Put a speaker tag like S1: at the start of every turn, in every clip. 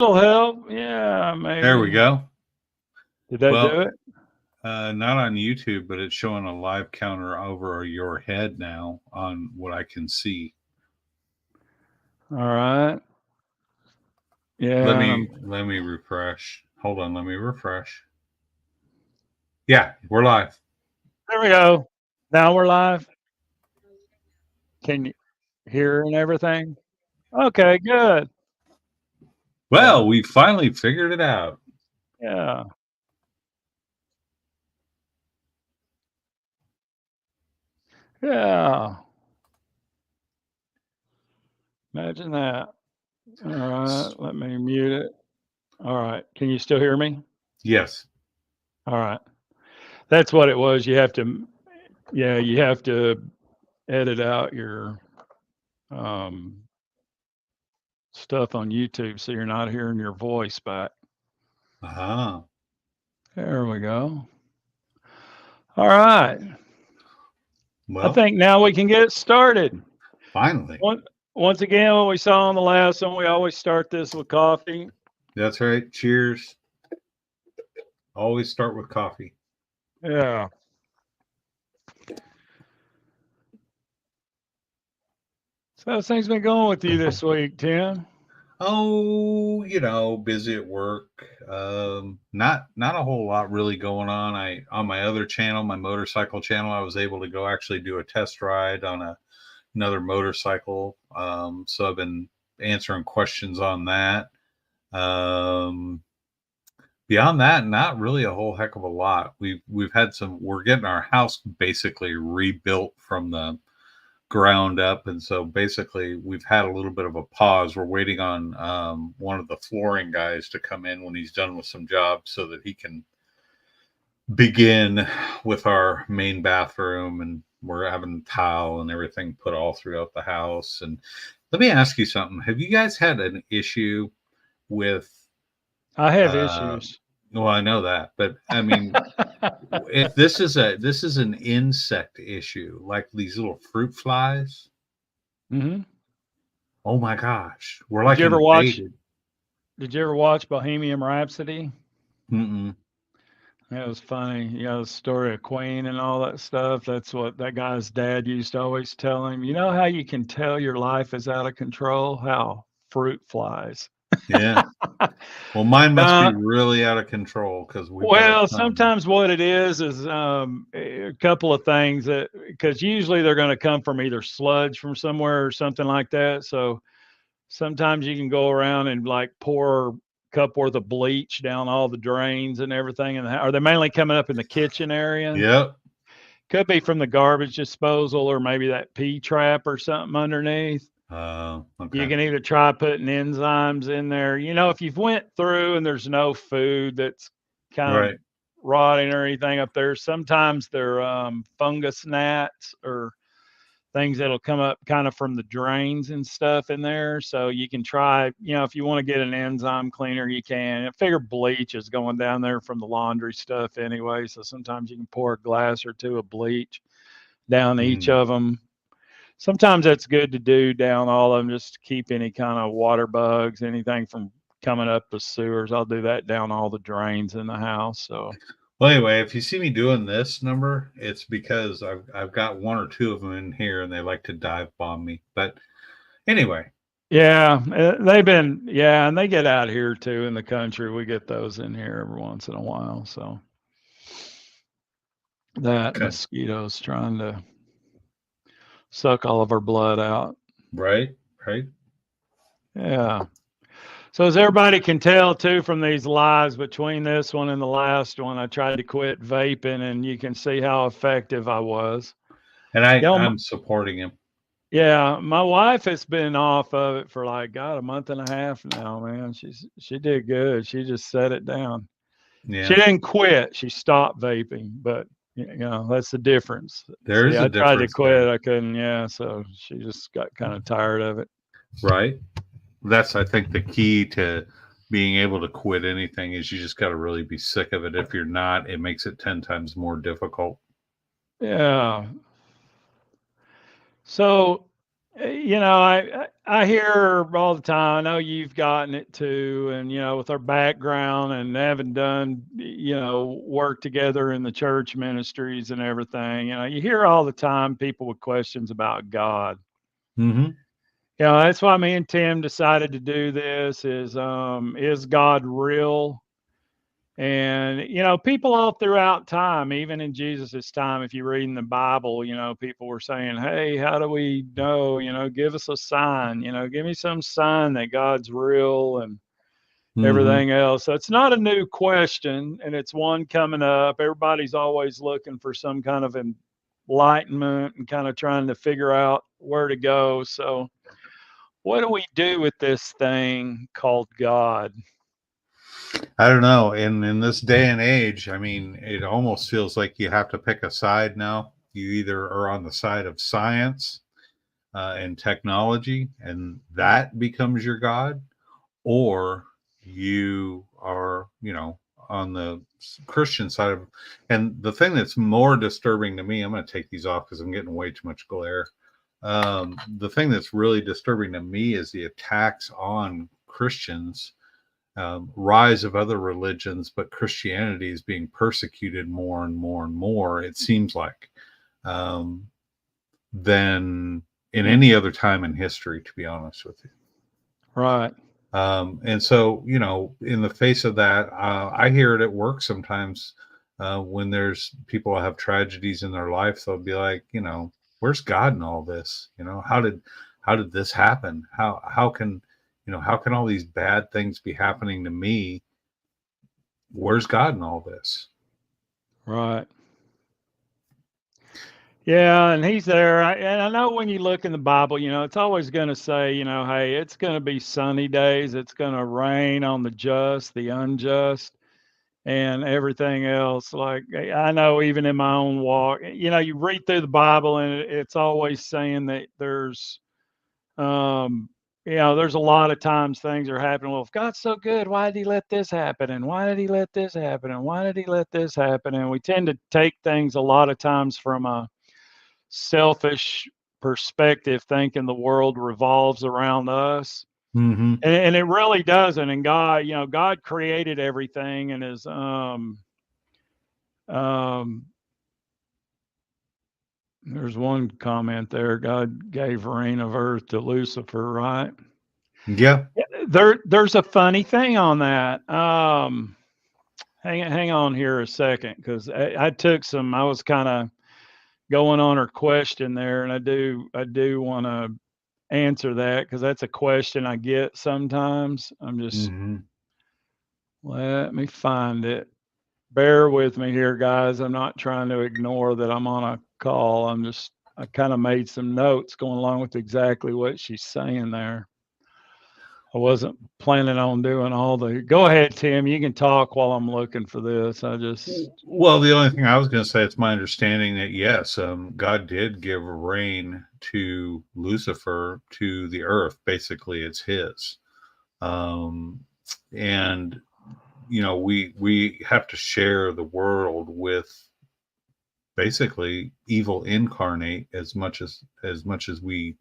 S1: help. Yeah,
S2: There we
S1: maybe.
S2: go.
S1: Did that do
S2: Well,
S1: it?
S2: not on YouTube, but it's showing a live counter over your head now on what I can see.
S1: All right.
S2: Let
S1: Yeah, and
S2: me let me refresh. Hold on, let me refresh. Yeah, we're live.
S1: there we go. Now we're live. Can you hear and everything? Okay, good. Yeah,
S2: Well, we finally figured it out.
S1: yeah, yeah. Imagine that. All right, let me mute it. All right. Can you still hear me?
S2: Yes.
S1: All right. That's what it was. Yeah, you have to edit out your um, stuff on YouTube so you're not hearing your voice back.
S2: Uh-huh.
S1: There we go. All right. I
S2: Well,
S1: think now we can get started.
S2: finally.
S1: Once, once again, what we saw on the last one, we always start this with coffee.
S2: That's right. Cheers. Always start with coffee.
S1: Yeah. So how's things been going with you this week, Tim?
S2: Oh, busy at work. Not a whole lot really going on. I on my other channel, my motorcycle channel, I was able to go actually do a test ride on another motorcycle. So I've been answering questions on that. Um, Beyond that, not really a whole heck of a lot. We've had some. We're getting our house basically rebuilt from the ground up, and so basically we've had a little bit of a pause. We're waiting on one of the flooring guys to come in when he's done with some jobs so that he can begin with our main bathroom, and we're having tile and everything put all throughout the house. And let me ask you something. Have you guys had an issue with
S1: I have
S2: uh
S1: issues.
S2: well, I know that, but I mean, if this is an insect issue, like these little fruit flies,
S1: hmm
S2: oh my gosh, we're
S1: Did
S2: like
S1: you ever watch?
S2: invaded.
S1: Did you ever watch Bohemian Rhapsody?
S2: Mm-mm.
S1: It was funny. You know, the story of Queen and all that stuff. That's what that guy's dad used to always tell him. You know how you can tell your life is out of control? How fruit flies.
S2: Yeah. Well, mine must be
S1: Uh,
S2: really out of control because we've got a
S1: well,
S2: ton.
S1: sometimes what it is a couple of things that because usually they're going to come from either sludge from somewhere or something like that. So sometimes you can go around and like pour a cup worth of bleach down all the drains and everything. And are they mainly coming up in the kitchen area?
S2: Yep.
S1: Could be from the garbage disposal or maybe that P trap or something underneath. You
S2: Okay.
S1: can either try putting enzymes in there. You know, if you've went through and there's no food that's kind of
S2: Right.
S1: rotting or anything up there, sometimes they're fungus gnats or things that'll come up kind of from the drains and stuff in there. So you can try, you know, if you want to get an enzyme cleaner, you can. I figure bleach is going down there from the laundry stuff anyway. So sometimes you can pour a glass or two of bleach down each
S2: Mm.
S1: of them. Sometimes that's good to do down all of them just to keep any kind of water bugs, anything from coming up the sewers. I'll do that down all the drains in the house. So
S2: Well, anyway, if you see me doing this number, it's because I've got one or two of them in here, and they like to dive bomb me. But anyway,
S1: yeah, they've been yeah, and they get out here too in the country. We get those in here every once in a while. So that
S2: okay,
S1: mosquitoes trying to suck all of our blood out.
S2: right, right.
S1: Yeah. So as everybody can tell too from these lives between this one and the last one, I tried to quit vaping, and you can see how effective I was.
S2: And
S1: Yeah,
S2: I'm supporting him.
S1: yeah, my wife has been off of it for like God a month and a half now, man. She did good. She just set it down. She
S2: Yeah,
S1: didn't quit. She stopped vaping, but you know that's the difference.
S2: there
S1: See,
S2: is a
S1: I tried to
S2: difference
S1: quit,
S2: there,
S1: I couldn't. Yeah, so she just got kind of tired of it.
S2: right? That's I think the key to being able to quit anything is you just got to really be sick of it. If you're not, it makes it 10 times more difficult.
S1: Yeah. So I hear all the time. I know you've gotten it too, and with our background and having done work together in the church ministries and everything, you hear all the time people with questions about God.
S2: Mm-hmm.
S1: That's why me and Tim decided to do this. Is God real? And people all throughout time, even in Jesus's time, if you read in the Bible, people were saying, "Hey, how do we know? Give us a sign. Give me some sign that God's real and
S2: Mm-hmm.
S1: everything else." So it's not a new question, and it's one coming up. Everybody's always looking for some kind of enlightenment and kind of trying to figure out where to go. So, what do we do with this thing called God?
S2: I don't know. In this day and age, I mean, it almost feels like you have to pick a side now. You either are on the side of science and technology, and that becomes your God, or you are, on the Christian side of. And the thing that's more disturbing to me, I'm going to take these off because I'm getting way too much glare. The thing that's really disturbing to me is the attacks on Christians, rise of other religions, but Christianity is being persecuted more and more and more, it seems like, um, than in any other time in history, to be honest with you.
S1: Right.
S2: And so, in the face of that, I hear it at work sometimes when there's people who have tragedies in their life, they'll be like, where's God in all this? How did this happen? How can all these bad things be happening to me? Where's God in all this?
S1: Right. Yeah, and he's there. And I know when you look in the Bible, it's always going to say, hey, it's going to be sunny days. It's going to rain on the just, the unjust, and everything else. Like, I know even in my own walk, you read through the Bible and it's always saying that um, there's a lot of times things are happening. Well, if God's so good, why did he let this happen? And why did he let this happen? And why did he let this happen? And we tend to take things a lot of times from a selfish perspective, thinking the world revolves around us.
S2: Mm-hmm.
S1: And it really doesn't. And God created everything and is um there's one comment there. God gave reign of earth to Lucifer, right?
S2: Yeah.
S1: There's a funny thing on that. Hang on here a second, because I was kind of going on her question there, and I do want to answer that because that's a question I get sometimes.
S2: Mm-hmm.
S1: Let me find it. Bear with me here, guys. I'm not trying to ignore that I'm on a call. I kind of made some notes going along with exactly what she's saying there. I wasn't planning on doing all the. Go ahead, Tim. You can talk while I'm looking for this.
S2: Well, the only thing I was going to say, it's my understanding that yes, God did give rain to Lucifer, to the earth. Basically, it's his, and we have to share the world with basically evil incarnate as much as we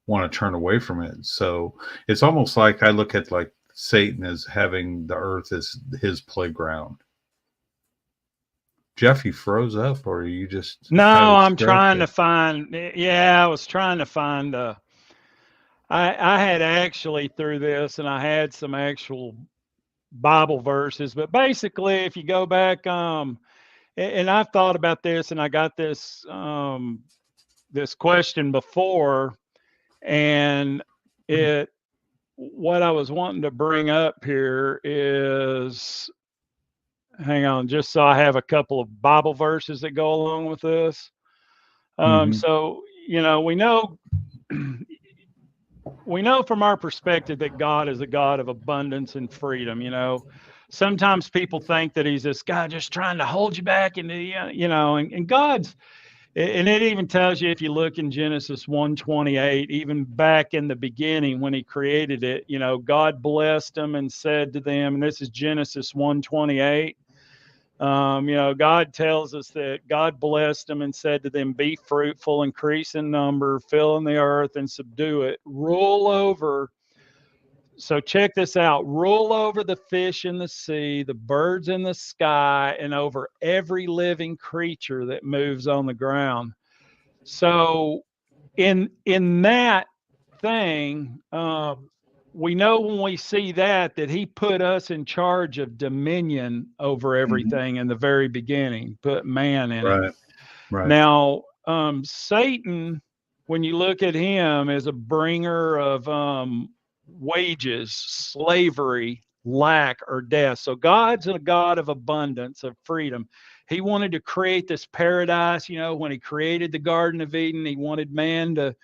S2: want to turn away from it. So it's almost like I look at like Satan as having the earth as his playground. Jeff, you froze up, or you just
S1: No,
S2: had a
S1: I'm
S2: stroke
S1: trying to
S2: there?
S1: find. Yeah, I was trying to find. I had actually through this, and I had some actual Bible verses, but basically, if you go back, and I've thought about this, and I got this question before, and it what I was wanting to bring up here is, hang on, just so I have a couple of Bible verses that go along with this.
S2: Mm-hmm.
S1: So we know from our perspective that God is a God of abundance and freedom. Sometimes people think that he's this guy just trying to hold you back, and God's, and it even tells you if you look in Genesis 1:28, even back in the beginning when he created it, God blessed them and said to them, and this is Genesis 1:28. God tells us that God blessed them and said to them, be fruitful, increase in number, fill in the earth and subdue it, rule over. So check this out, rule over the fish in the sea, the birds in the sky, and over every living creature that moves on the ground. So in that thing, we know when we see that he put us in charge of dominion over everything in the very beginning, put man in it.
S2: Right.
S1: Now, Satan, when you look at him, is a bringer of wages, slavery, lack, or death. So God's a God of abundance, of freedom. He wanted to create this paradise. When he created the Garden of Eden, he wanted man to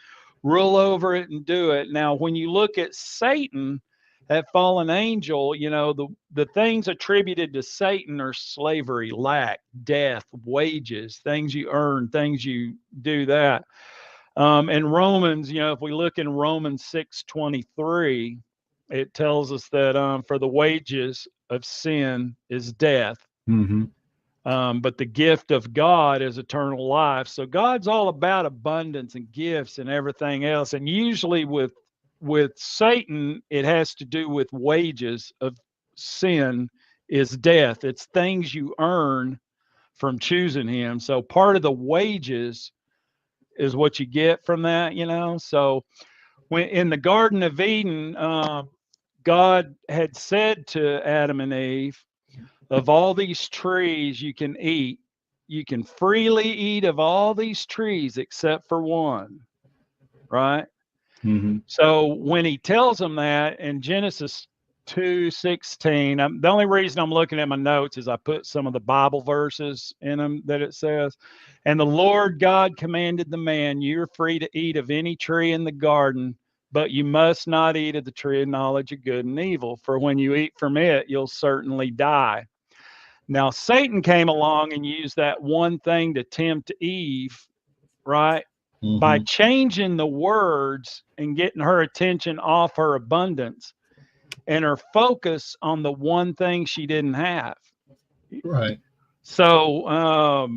S1: rule over it and do it. Now, when you look at Satan, that fallen angel, the things attributed to Satan are slavery, lack, death, wages, things you earn, things you do that. And Romans, if we look in Romans 6:23, it tells us that for the wages of sin is death. But the gift of God is eternal life. So God's all about abundance and gifts and everything else. And usually with Satan, it has to do with wages of sin is death. It's things you earn from choosing him. So part of the wages is what you get from that, So when in the Garden of Eden, God had said to Adam and Eve, of all these trees you can eat, you can freely eat of all these trees except for one, right? So when he tells them that in Genesis 2:16, the only reason I'm looking at my notes is I put some of the Bible verses in them that it says, and the Lord God commanded the man, you're free to eat of any tree in the garden, but you must not eat of the tree of knowledge of good and evil, for when you eat from it, you'll certainly die. Now, Satan came along and used that one thing to tempt Eve, right? By changing the words and getting her attention off her abundance and her focus on the one thing she didn't have.
S2: Right.
S1: So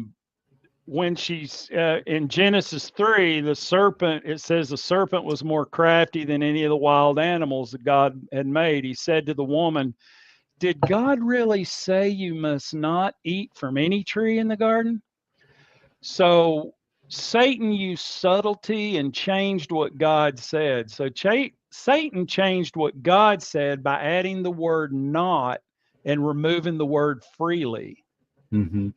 S1: when she's in Genesis 3, the serpent, it says the serpent was more crafty than any of the wild animals that God had made. He said to the woman, did God really say you must not eat from any tree in the garden? So Satan used subtlety and changed what God said. So Satan changed what God said by adding the word not and removing the word freely. In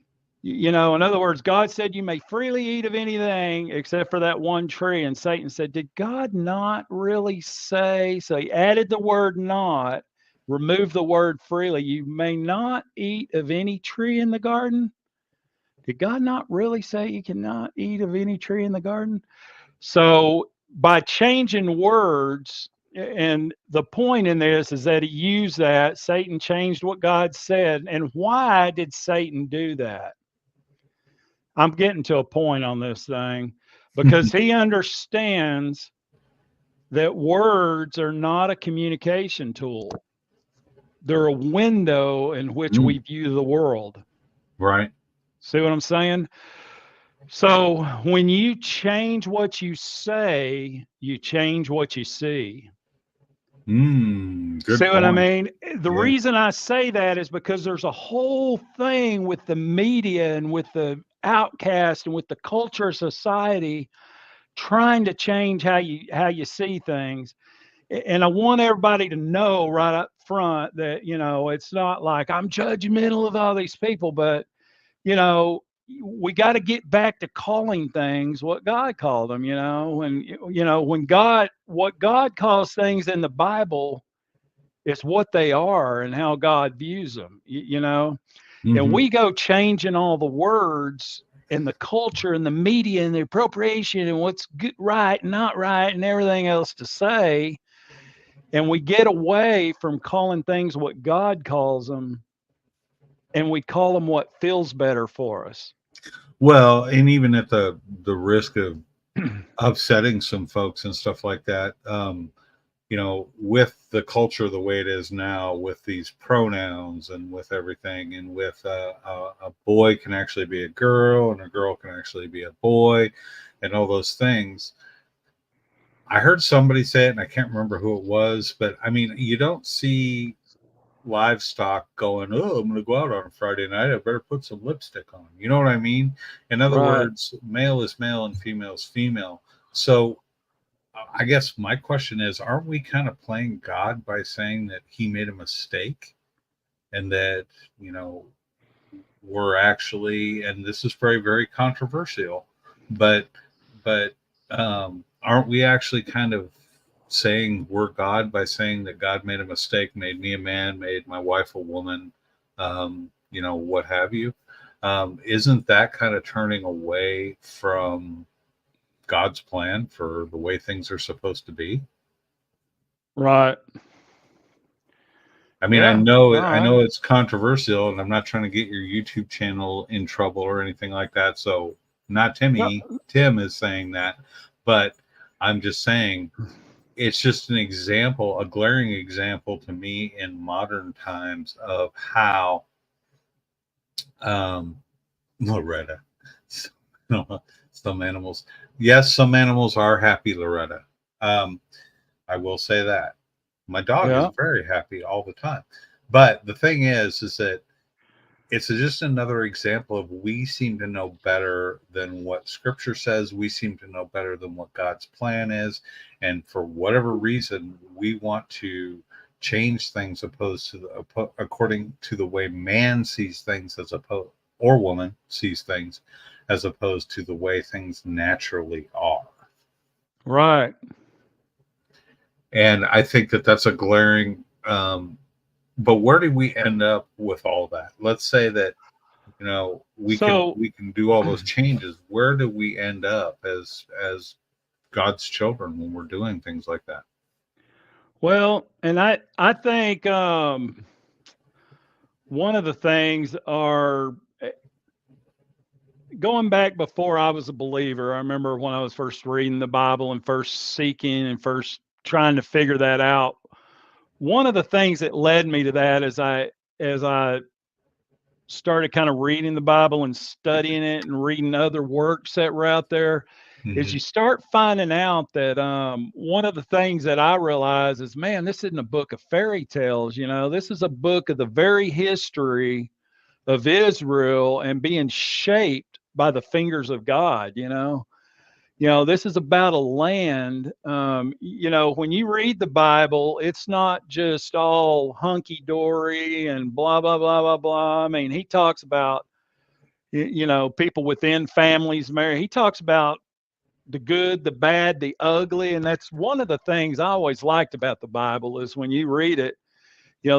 S1: other words, God said you may freely eat of anything except for that one tree. And Satan said, did God not really say? So he added the word not, removed the word freely. You may not eat of any tree in the garden. Did God not really say you cannot eat of any tree in the garden? So by changing words, and the point in this is that he used that, Satan changed what God said. And why did Satan do that? I'm getting to a point on this thing because he understands that words are not a communication tool. They're a window in which we view the world.
S2: Right.
S1: See what I'm saying? So when you change what you say, you change what you see.
S2: Good
S1: See what
S2: point.
S1: I mean? The reason I say that is because there's a whole thing with the media and with the outcast and with the culture of society trying to change how you see things. And I want everybody to know right up front that, it's not like I'm judgmental of all these people, but, we got to get back to calling things what God called them, when what God calls things in the Bible is what they are and how God views them, and we go changing all the words and the culture and the media and the appropriation and what's good, right, and not right, and everything else to say. And we get away from calling things what God calls them, and we call them what feels better for us.
S2: Well, and even at the risk of upsetting some folks and stuff like that, with the culture the way it is now, with these pronouns and with everything, and with a boy can actually be a girl and a girl can actually be a boy, and all those things. I heard somebody say it, and I can't remember who it was, but I mean, you don't see livestock going, "Oh, I'm going to go out on a Friday night. I better put some lipstick on." You know what I mean? In other
S1: Right.
S2: words, male is male and female is female. So I guess my question is, aren't we kind of playing God by saying that he made a mistake, and that, you know, we're actually, and this is very, very controversial, but, aren't we actually kind of saying we're God by saying that God made a mistake, made me a man, made my wife a woman, what have you? Isn't that kind of turning away from God's plan for the way things are supposed to be?
S1: Right.
S2: I mean,
S1: Yeah. No,
S2: I know it's controversial, and I'm not trying to get your YouTube channel in trouble or anything like that. So, not
S1: no,
S2: Timmy. Tim is saying that, but I'm just saying it's just an example, a glaring example to me in modern times of how Loretta, some animals, yes, some animals are happy, Loretta. I will say that. My dog is
S1: yeah.
S2: very happy all the time. But the thing is that it's just another example of, we seem to know better than what Scripture says. We seem to know better than what God's plan is. And for whatever reason, we want to change things according to the way man sees things, or woman sees things, as opposed to the way things naturally are.
S1: Right.
S2: And I think that that's a glaring, but where did we end up with all that? Let's say that,
S1: So,
S2: we can do all those changes. Where do we end up as God's children when we're doing things like that?
S1: well, and I think one of the things are going back before I was a believer. I remember when I was first reading the Bible and first seeking and first trying to figure that out. One of the things that led me to that, as I started kind of reading the Bible and studying it and reading other works that were out there, is
S2: Mm-hmm.
S1: you start finding out that one of the things that I realize is, man, this isn't a book of fairy tales. This is a book of the very history of Israel and being shaped by the fingers of God. This is about a land. When you read the Bible, it's not just all hunky dory and blah, blah, blah, blah, blah. I mean, he talks about, people within families marry. He talks about the good, the bad, the ugly. And that's one of the things I always liked about the Bible, is when you read it,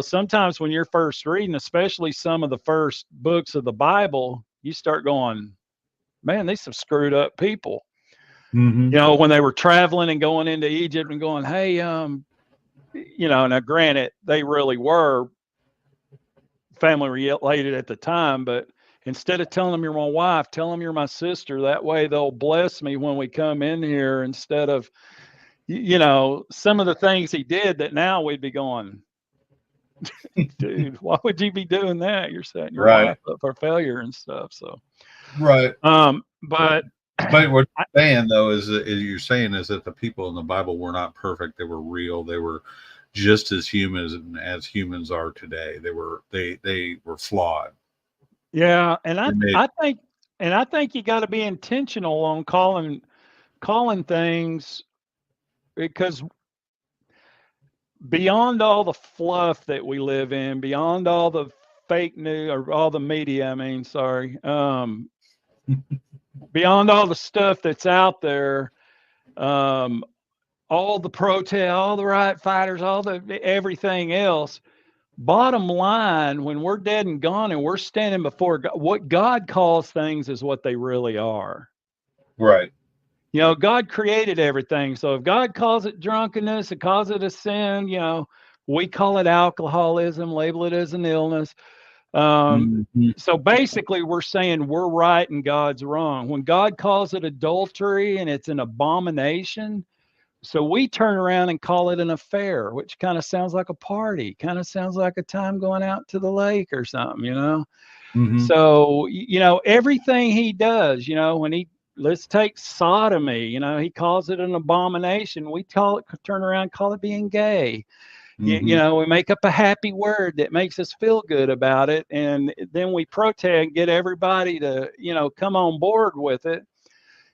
S1: sometimes when you're first reading, especially some of the first books of the Bible, you start going, man, these are screwed up people.
S2: Mm-hmm.
S1: When they were traveling and going into Egypt and going, hey, now granted, they really were family related at the time, but instead of telling them you're my wife, tell them you're my sister. That way they'll bless me when we come in here, instead of, some of the things he did that now we'd be going, dude, why would you be doing that? You're setting your
S2: Right.
S1: wife up for failure and stuff. So,
S2: Right.
S1: but
S2: But what you're saying, though, is that the people in the Bible were not perfect. They were real. They were just as human as humans are today. They were flawed.
S1: yeah, and
S2: They made
S1: I think you got to be intentional on calling things, because beyond all the fluff that we live in, beyond all the fake news or all the media, I mean, sorry, beyond all the stuff that's out there, um, all the protest, all the right fighters, all the everything else. Bottom line, when we're dead and gone and we're standing before God, what God calls things is what they really are.
S2: right.
S1: God created everything. So if God calls it drunkenness, it calls it a sin, we call it alcoholism, label it as an illness.
S2: Mm-hmm.
S1: So basically, we're saying we're right and God's wrong. When God calls it adultery and it's an abomination, So we turn around and call it an affair, which kind of sounds like a party, kind of sounds like a time going out to the lake or something, you know?
S2: Mm-hmm.
S1: So, you know, everything he does, you know, when he, let's take sodomy, you know, he calls it an abomination. We call it, turn around, call it being gay. You
S2: Mm-hmm.
S1: know, we make up a happy word that makes us feel good about it. And then we protest and get everybody to, you know, come on board with it,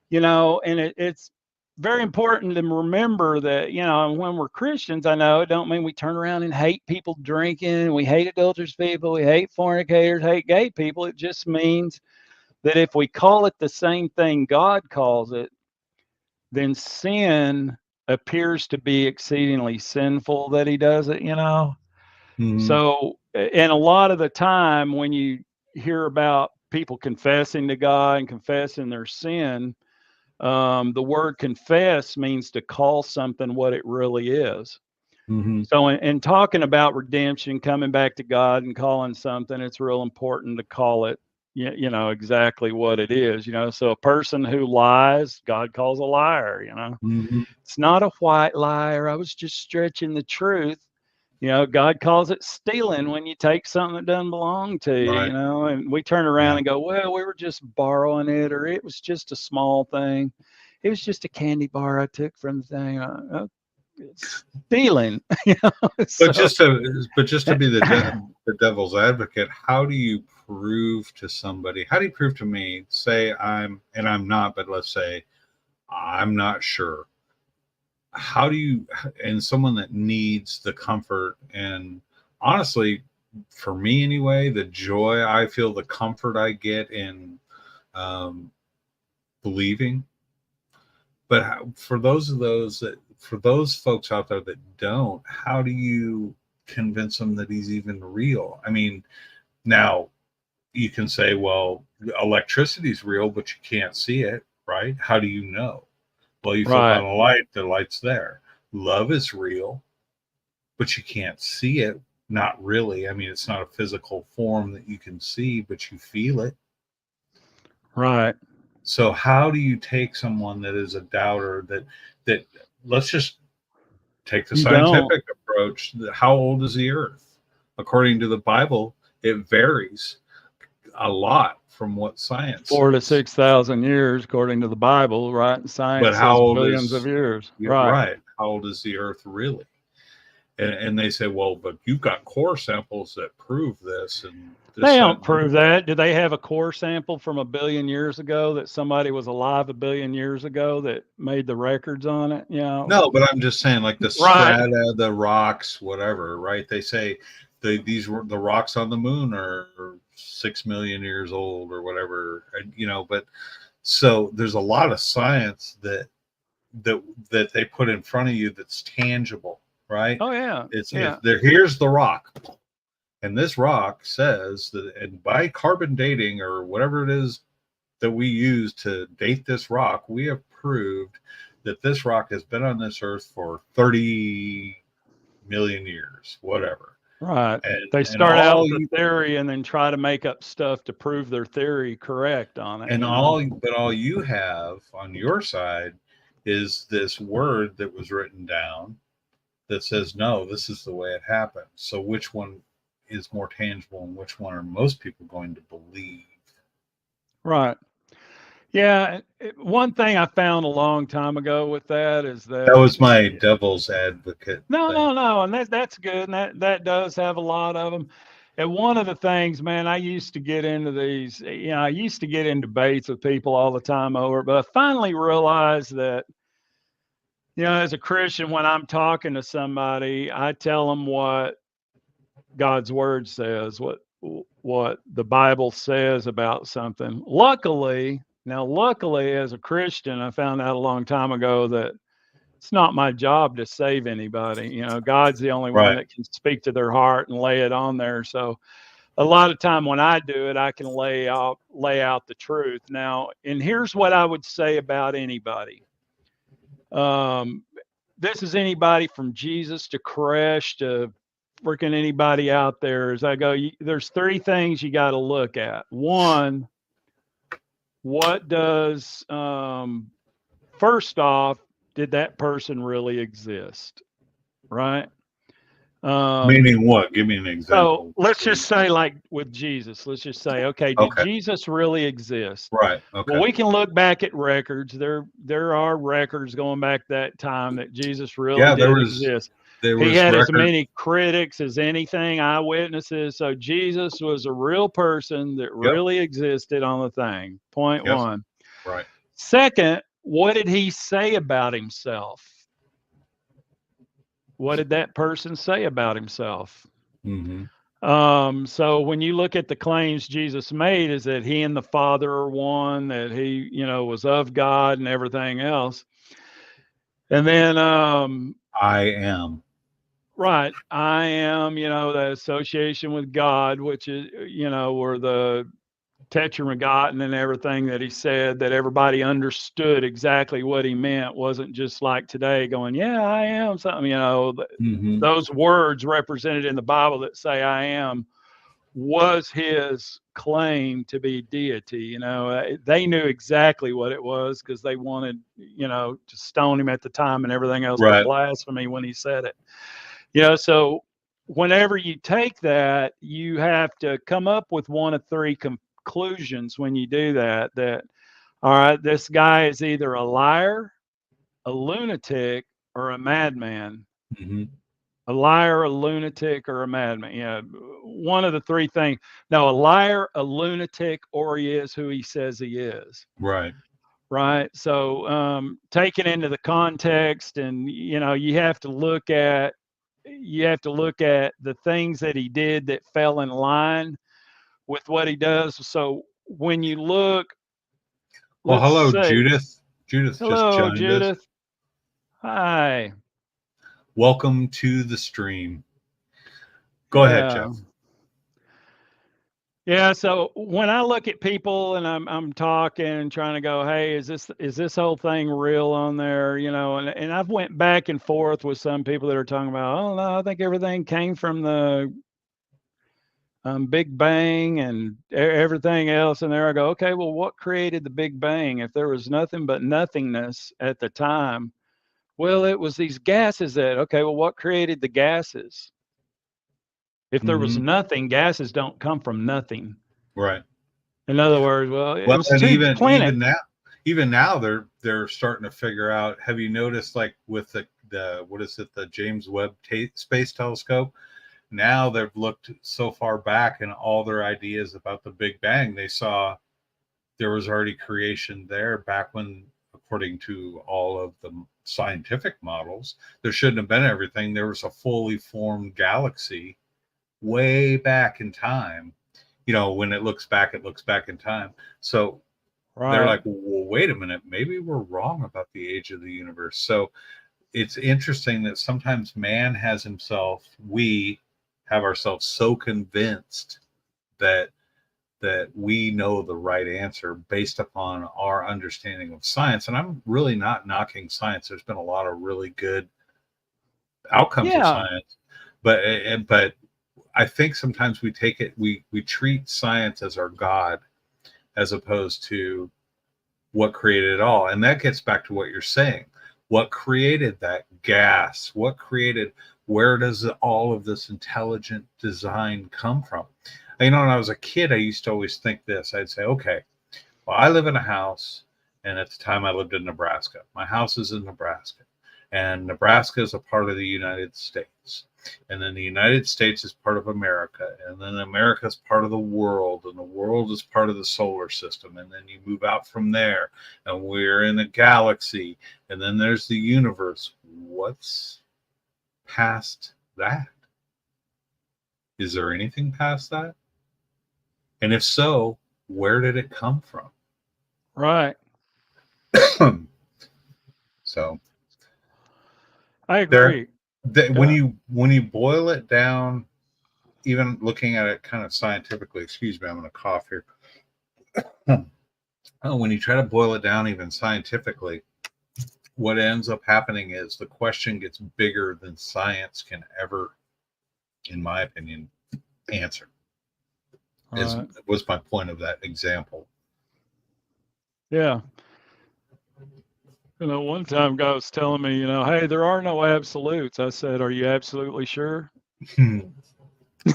S1: you know, and it's very important to remember that, you know, when we're Christians, I know it don't mean we turn around and hate people drinking. We hate adulterous people. We hate fornicators, hate gay people. It just means that if we call it the same thing God calls it, then sin appears to be exceedingly sinful that he does it, you know?
S2: Mm-hmm.
S1: So, and a lot of the time when you hear about people confessing to God and confessing their sin, the word confess means to call something what it really is.
S2: Mm-hmm.
S1: So, in talking about redemption, coming back to God and calling something, it's real important to call it, you know, exactly what it is. You know, so a person who lies, God calls a liar. You know,
S2: Mm-hmm.
S1: it's not a white liar. I was just stretching the truth. You know, God calls it stealing when you take something that doesn't belong to you, you
S2: Right.
S1: know, and we turn around
S2: Yeah.
S1: and go, well, we were just borrowing it, or it was just a small thing. It was just a candy bar I took from the thing. It's stealing, you know.
S2: But
S1: So,
S2: just to be the devil's advocate, how do you prove to somebody? How do you prove to me? Say I'm not, but let's say I'm not sure. How do you, and someone that needs the comfort and honestly, for me anyway, the joy I feel, the comfort I get in um, believing. But for those folks out there that don't, how do you convince them that he's even real? I mean, now you can say, well, electricity's real, but you can't see it, right? How do you know? Well, you flip
S1: right,
S2: on a light, the light's there. Love is real, but you can't see it. Not really. I mean, it's not a physical form that you can see, but you feel it.
S1: right.
S2: So how do you take someone that is a doubter that let's just take the
S1: You don't.
S2: scientific approach? How old is the earth? According to the Bible, it varies a lot from what science
S1: 4 to
S2: says.
S1: 6,000 years, according to the Bible, right? And
S2: But
S1: science
S2: how
S1: says
S2: old
S1: billions of
S2: is
S1: years,
S2: yeah,
S1: right?
S2: right? How old is the earth really? And they say, well, but you've got core samples that prove this and
S1: They
S2: this, that,
S1: don't
S2: and the
S1: prove
S2: other.
S1: that. Do they have a core sample from a billion years ago that somebody was alive a billion years ago that made the records on it? You know,
S2: No, but I'm just saying, like the
S1: right?
S2: strata, the rocks, whatever, right? They say the rocks on the moon are 6 million years old or whatever, But so there's a lot of science that that they put in front of you that's tangible, right?
S1: Oh yeah,
S2: It's if
S1: yeah,
S2: there here's the rock, and this rock says that, and by carbon dating or whatever it is that we use to date this rock, we have proved that this rock has been on this earth for 30 million years, whatever.
S1: right. They
S2: And
S1: start out
S2: all
S1: with
S2: you
S1: a theory and then try to make up stuff to prove their theory correct on it.
S2: and
S1: You know,
S2: all you have on your side is this word that was written down that says no, this is the way it happened. So which one is more tangible and which one are most people going to believe?
S1: right? Yeah. One thing I found a long time ago with that is
S2: That
S1: that
S2: was my devil's advocate
S1: no,
S2: thing.
S1: no, no, and that's good, and that does have a lot of them. And one of the things, man, I used to get into these, you know, I used to get in debates with people all the time over it, but I finally realized that, you know, as a Christian, when I'm talking to somebody, I tell them what God's word says, what the Bible says about something. Luckily, as a Christian, I found out a long time ago that it's not my job to save anybody. You know, God's the only one
S2: Right.
S1: that can speak to their heart and lay it on there. So a lot of time when I do it, I can lay out the truth. Now, and here's what I would say about anybody. Um, this is anybody from Jesus to Koresh to freaking anybody out there. As I go, there's three things you got to look at. One, what does first off, did that person really exist? Right.
S2: Meaning what? Give me an
S1: So
S2: example.
S1: let's just say, like with Jesus, let's just say, okay, did
S2: Okay.
S1: Jesus really exist?
S2: Right.
S1: Well,
S2: Okay.
S1: we can look back at records. There are records going back that time that Jesus really
S2: Yeah,
S1: did exist.
S2: there
S1: He
S2: was
S1: had as
S2: record.
S1: many critics as anything, eyewitnesses. So Jesus was a real person that
S2: Yep.
S1: really existed on the thing. Point
S2: Yes.
S1: one.
S2: Right.
S1: Second, what did he say about himself? What did that person say about himself?
S2: Mm-hmm.
S1: So when you look at the claims Jesus made, is that he and the Father are one, that he, was of God and everything else. And then,
S2: I am.
S1: right, I am, the association with God, which is, or the tetragrammaton and everything that he said, that everybody understood exactly what he meant. Wasn't just like today going, yeah, I am something,
S2: Mm-hmm.
S1: those words represented in the Bible that say I am was his claim to be deity. They knew exactly what it was because they wanted, to stone him at the time and everything else for
S2: Right.
S1: blasphemy when he said it. So whenever you take that, you have to come up with one of three conclusions when you do that. That, all right, this guy is either a liar, a lunatic, or a madman.
S2: Mm-hmm.
S1: A liar, a lunatic, or a madman. One of the three things. No, a liar, a lunatic, or he is who he says he is.
S2: Right.
S1: Right. So taken into the context, and you have to look at the things that he did that fell in line with what he does. So when you look,
S2: Well,
S1: let's
S2: hello,
S1: say,
S2: Judith. Judith just
S1: hello,
S2: joined us.
S1: Judith. Hi.
S2: Welcome to the stream. Go ahead,
S1: Yeah.
S2: Jeff.
S1: Yeah, so when I look at people and I'm talking and trying to go, hey, is this whole thing real on there? And I've went back and forth with some people that are talking about, oh no, I think everything came from the Big Bang and everything else. And there I go, okay, well, what created the Big Bang? If there was nothing but nothingness at the time, well, it was these gases okay, well, what created the gases? If there was
S2: Mm-hmm.
S1: nothing, gases don't come from nothing.
S2: Right.
S1: In other words, well, it
S2: Well,
S1: was
S2: and
S1: two planets.
S2: even now they're starting to figure out. Have you noticed, like with the what is it, the James Webb Space Telescope? Now they've looked so far back in all their ideas about the Big Bang. They saw there was already creation there back when, according to all of the scientific models, there shouldn't have been everything. There was a fully formed galaxy way back in time. When it looks back in time. So they're
S1: Right.
S2: like, well, wait a minute, maybe we're wrong about the age of the universe. So it's interesting that sometimes we have ourselves so convinced that we know the right answer based upon our understanding of science. And I'm really not knocking science. There's been a lot of really good outcomes of
S1: Yeah.
S2: science, but I think sometimes we treat science as our God, as opposed to what created it all. And that gets back to what you're saying. What created that gas? Where does all of this intelligent design come from? When I was a kid, I used to always think this. I'd say, okay, well, I live in a house, and at the time I lived in Nebraska. My house is in Nebraska, and Nebraska is a part of the United States. And then the United States is part of America, and then America is part of the world, and the world is part of the solar system. And then you move out from there, and we're in a galaxy, and then there's the universe. What's past that? Is there anything past that? And if so, where did it come from?
S1: Right.
S2: So
S1: I
S2: there,
S1: agree.
S2: when
S1: Yeah.
S2: you boil it down, even looking at it kind of scientifically, excuse me, I'm going to cough here. When you try to boil it down even scientifically, what ends up happening is the question gets bigger than science can ever, in my opinion, answer.
S1: Right.
S2: Was my point of that example.
S1: Yeah. One time guy was telling me, hey, there are no absolutes. I said, are you absolutely sure?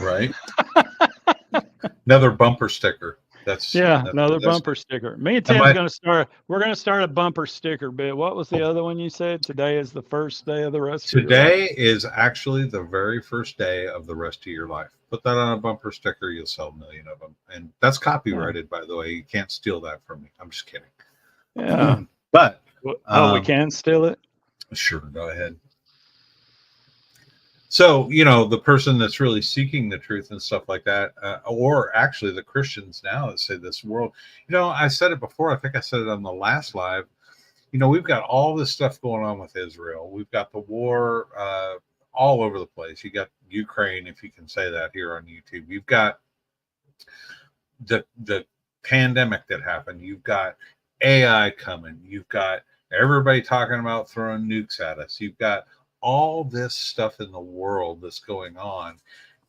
S2: Right. Another bumper sticker.
S1: Yeah, another
S2: That's
S1: bumper sticker. Me and
S2: and
S1: Tim's gonna start. We're gonna start a bumper sticker bit. What was the other one you said? Today is the first day of the rest of your life.
S2: today is actually the very first day of the rest of your life. Put that on a bumper sticker, you'll sell a million of them. And that's copyrighted, by the way. You can't steal that from me. I'm just kidding.
S1: Yeah.
S2: But
S1: we can steal it.
S2: Sure, go ahead. So, the person that's really seeking the truth and stuff like that, or actually the Christians now that say this world, I said it before. I think I said it on the last live. We've got all this stuff going on with Israel. We've got the war all over the place. You got Ukraine, if you can say that here on YouTube. You've got the pandemic that happened. You've got AI coming. You've got everybody talking about throwing nukes at us. You've got all this stuff in the world that's going on,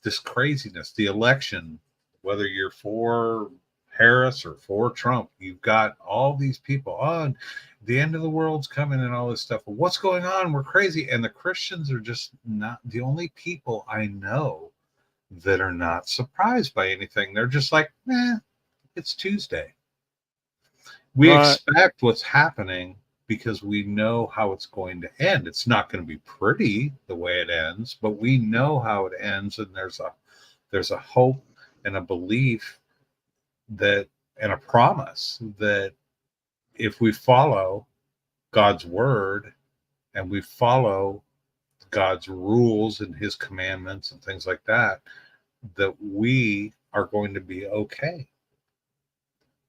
S2: this craziness, the election, whether you're for Harris or for Trump, you've got all these people on the end of the world's coming and all this stuff. But what's going on? We're crazy. And the Christians are just not the only people I know that are not surprised by anything. They're just like, it's Tuesday. We expect what's happening because we know how it's going to end. It's not going to be pretty the way it ends, but we know how it ends, and there's a hope and a belief that, and a promise that if we follow God's word and we follow God's rules and his commandments and things like that, that we are going to be okay.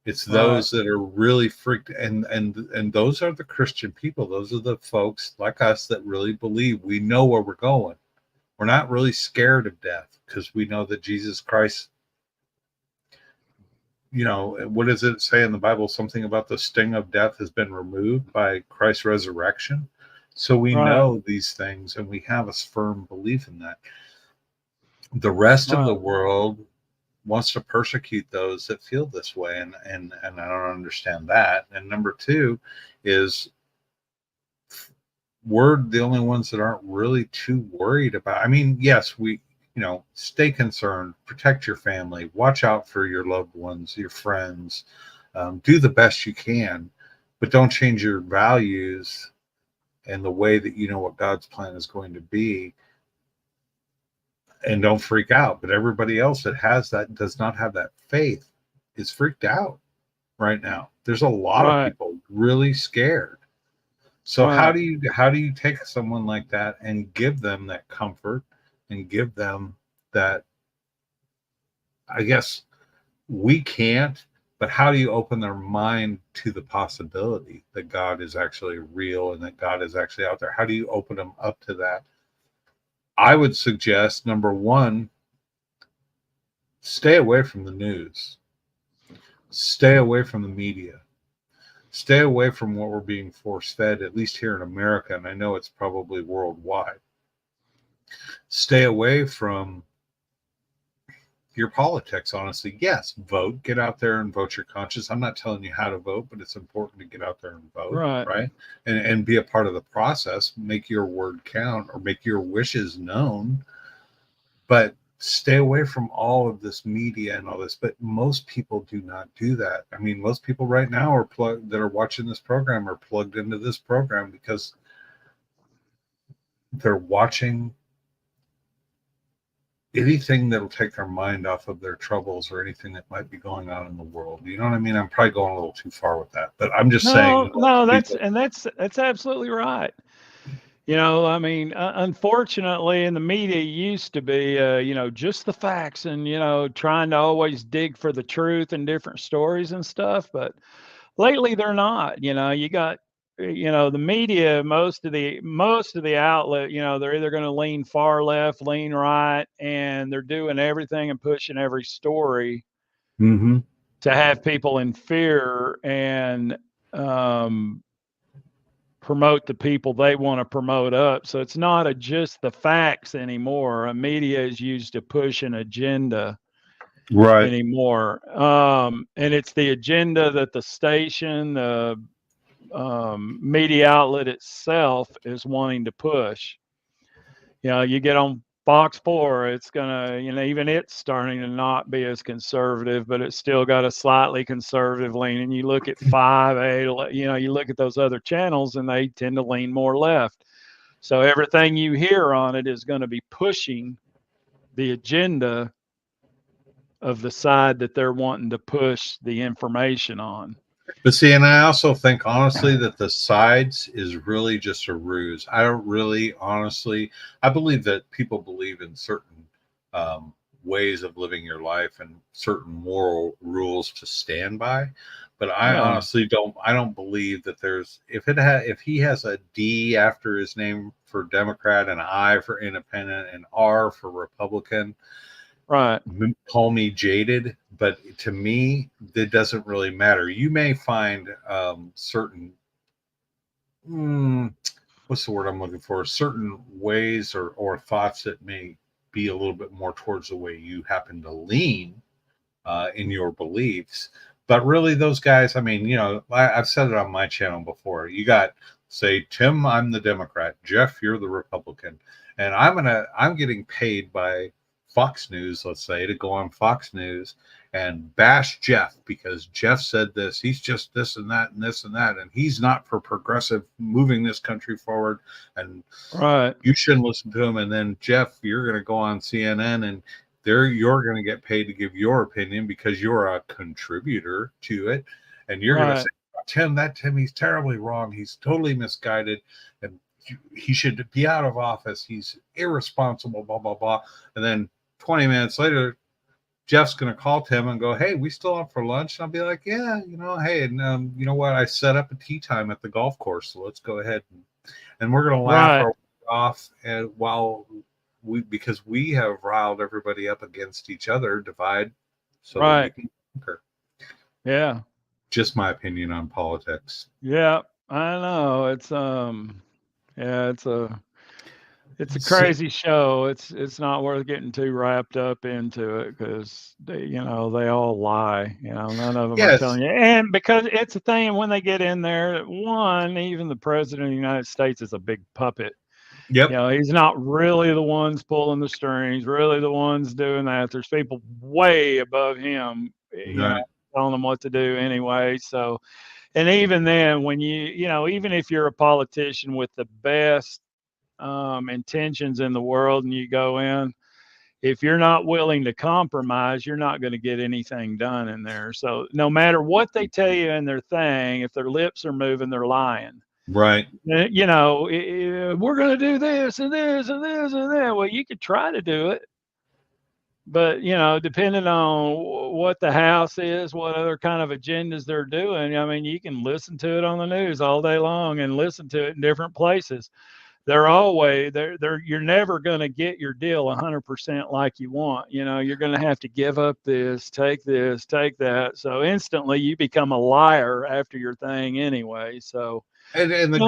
S2: It's those that are really freaked, and those are the Christian people. Those are the folks like us that really believe we know where we're going. We're not really scared of death because we know that Jesus Christ, what does it say in the Bible? Something about the sting of death has been removed by Christ's resurrection. So we know these things, and we have a firm belief in that. The rest of the world wants to persecute those that feel this way, and I don't understand that. And number two is we're the only ones that aren't really too worried about. I mean, yes, we stay concerned, protect your family, watch out for your loved ones, your friends, do the best you can, but don't change your values and the way that what God's plan is going to be. And don't freak out. But everybody else that has that, does not have that faith, is freaked out right now. There's a lot of people really scared. So how do you take someone like that and give them that comfort and give them that? I guess we can't, but how do you open their mind to the possibility that God is actually real and that God is actually out there? How do you open them up to that? I would suggest, number one, stay away from the news. Stay away from the media. Stay away from what we're being force-fed, at least here in America, and I know it's probably worldwide. Stay away from your politics, honestly. Yes, vote. Get out there and vote your conscience. I'm not telling you how to vote, but it's important to get out there and vote, right? And be a part of the process. Make your word count, or make your wishes known. But stay away from all of this media and all this. But most people do not do that. I mean, most people right now that are watching this program are plugged into this program because they're watching anything that'll take their mind off of their troubles or anything that might be going on in the world. You know what I mean? I'm probably going a little too far with that, but I'm just saying.
S1: No, that's absolutely right. I mean, unfortunately, in the media, it used to be, just the facts and, trying to always dig for the truth and different stories and stuff. But lately, they're not. You got, the media, most of the outlet, they're either going to lean far left, lean right, and they're doing everything and pushing every story to have people in fear and promote the people they want to promote up. So it's not just the facts anymore. Media is used to push an agenda anymore. And it's the agenda that the station, media outlet itself is wanting to push. You get on Fox 4, it's gonna, even it's starting to not be as conservative, but it's still got a slightly conservative lean. And you look at 5, 8, you look at those other channels, and they tend to lean more left. So everything you hear on it is going to be pushing the agenda of the side that they're wanting to push the information on.
S2: But see, and I also think honestly that the sides is really just a ruse. I don't really honestly, I believe that people believe in certain ways of living your life and certain moral rules to stand by. But I honestly I don't believe that there's, if he has a D after his name for Democrat, an I for independent, and R for Republican,
S1: right?
S2: Call me jaded, but to me, it doesn't really matter. You may find certain, what's the word I'm looking for? Certain ways or thoughts that may be a little bit more towards the way you happen to lean in your beliefs. But really, those guys, I mean, I've said it on my channel before. You got, say, Tim, I'm the Democrat. Jeff, you're the Republican. And I'm getting paid by Fox News, let's say, to go on Fox News and bash Jeff because Jeff said this. He's just this and that and this and that. And he's not for progressive moving this country forward. And you shouldn't listen to him. And then, Jeff, you're going to go on CNN and you're going to get paid to give your opinion because you're a contributor to it. And you're going to say, Tim, he's terribly wrong. He's totally misguided. And he should be out of office. He's irresponsible, blah, blah, blah. And then 20 minutes later, Jeff's going to call Tim and go, hey, we still up for lunch? And I'll be like, yeah, hey, and you know what? I set up a tea time at the golf course. So let's go ahead. And we're going to laugh our way off. And because we have riled everybody up against each other, divide so that we can conquer.
S1: Yeah.
S2: Just my opinion on politics.
S1: Yeah, I know. It's it's a crazy show. It's not worth getting too wrapped up into it because they all lie. None of them are telling you. And because it's a thing, when they get in there, even the president of the United States is a big puppet.
S2: Yep.
S1: He's not really the ones pulling the strings, really the ones doing that. There's people way above him, telling them what to do anyway. So, and even then, when even if you're a politician with the best intentions in the world and you go in, if you're not willing to compromise, you're not going to get anything done in there. So no matter what they tell you in their thing, if their lips are moving, they're lying.
S2: Right.
S1: We're going to do this and this and this and that. Well, you could try to do it, but depending on what the House is, what other kind of agendas they're doing, I mean, you can listen to it on the news all day long and listen to it in different places. You're never going to get your deal 100% like you want. You're going to have to give up this, take that. So instantly you become a liar after your thing anyway. So,
S2: and the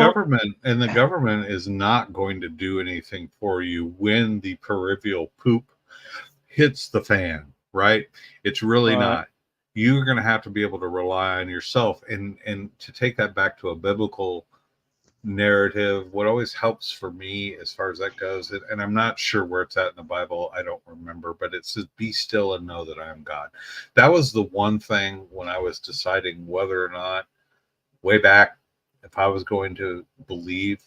S2: government is not going to do anything for you when the proverbial poop hits the fan, right? It's really not. You're going to have to be able to rely on yourself. And to take that back to a biblical narrative, what always helps for me as far as that goes, and I'm not sure where it's at in the Bible, I don't remember, but it says, be still and know that I am God. That was the one thing when I was deciding whether or not, way back, if I was going to believe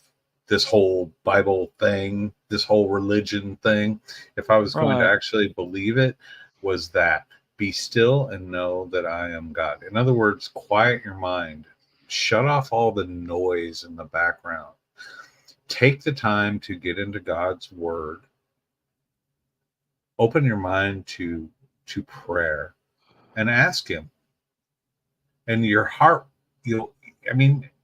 S2: this whole Bible thing, this whole religion thing, if I was going to actually believe it, was that be still and know that I am God. In other words, quiet your mind. Shut off all the noise in the background. Take the time to get into God's word. Open your mind to prayer and ask him. And your heart,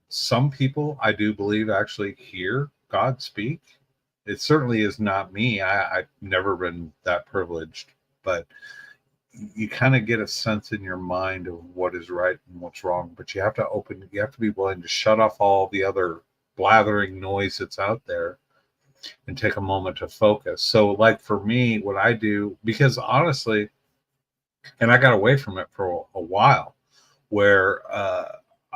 S2: some people, I do believe, actually hear God speak. It certainly is not me. I've never been that privileged, but you kind of get a sense in your mind of what is right and what's wrong, but you have to be willing to shut off all the other blathering noise that's out there and take a moment to focus. So like for me, what I do, because honestly, and I got away from it for a while, where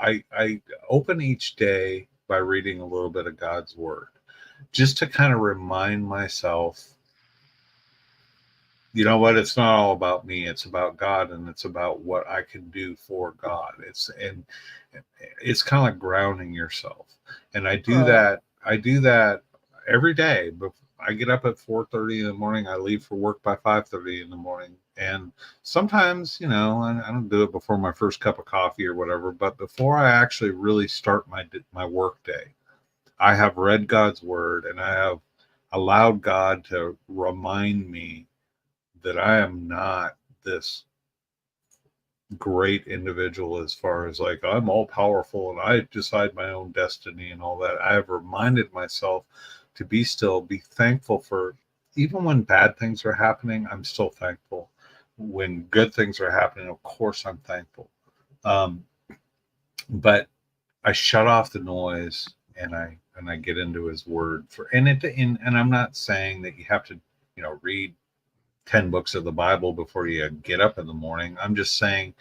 S2: I open each day by reading a little bit of God's word, just to kind of remind myself, you know what, it's not all about me, it's about God, and it's about what I can do for God. It's kind of like grounding yourself. And
S1: Right.
S2: I do that every day. But I get up at 4:30 in the morning, I leave for work by 5:30 in the morning. And sometimes, I don't do it before my first cup of coffee or whatever, but before I actually really start my work day, I have read God's word, and I have allowed God to remind me that I am not this great individual, as far as like I'm all powerful and I decide my own destiny and all that. I have reminded myself to be still, be thankful for, even when bad things are happening, I'm still thankful. When good things are happening, of course I'm thankful. Um, but I shut off the noise, and I get into his word and I'm not saying that you have to, read 10 books of the Bible before you get up in the morning. I'm just saying,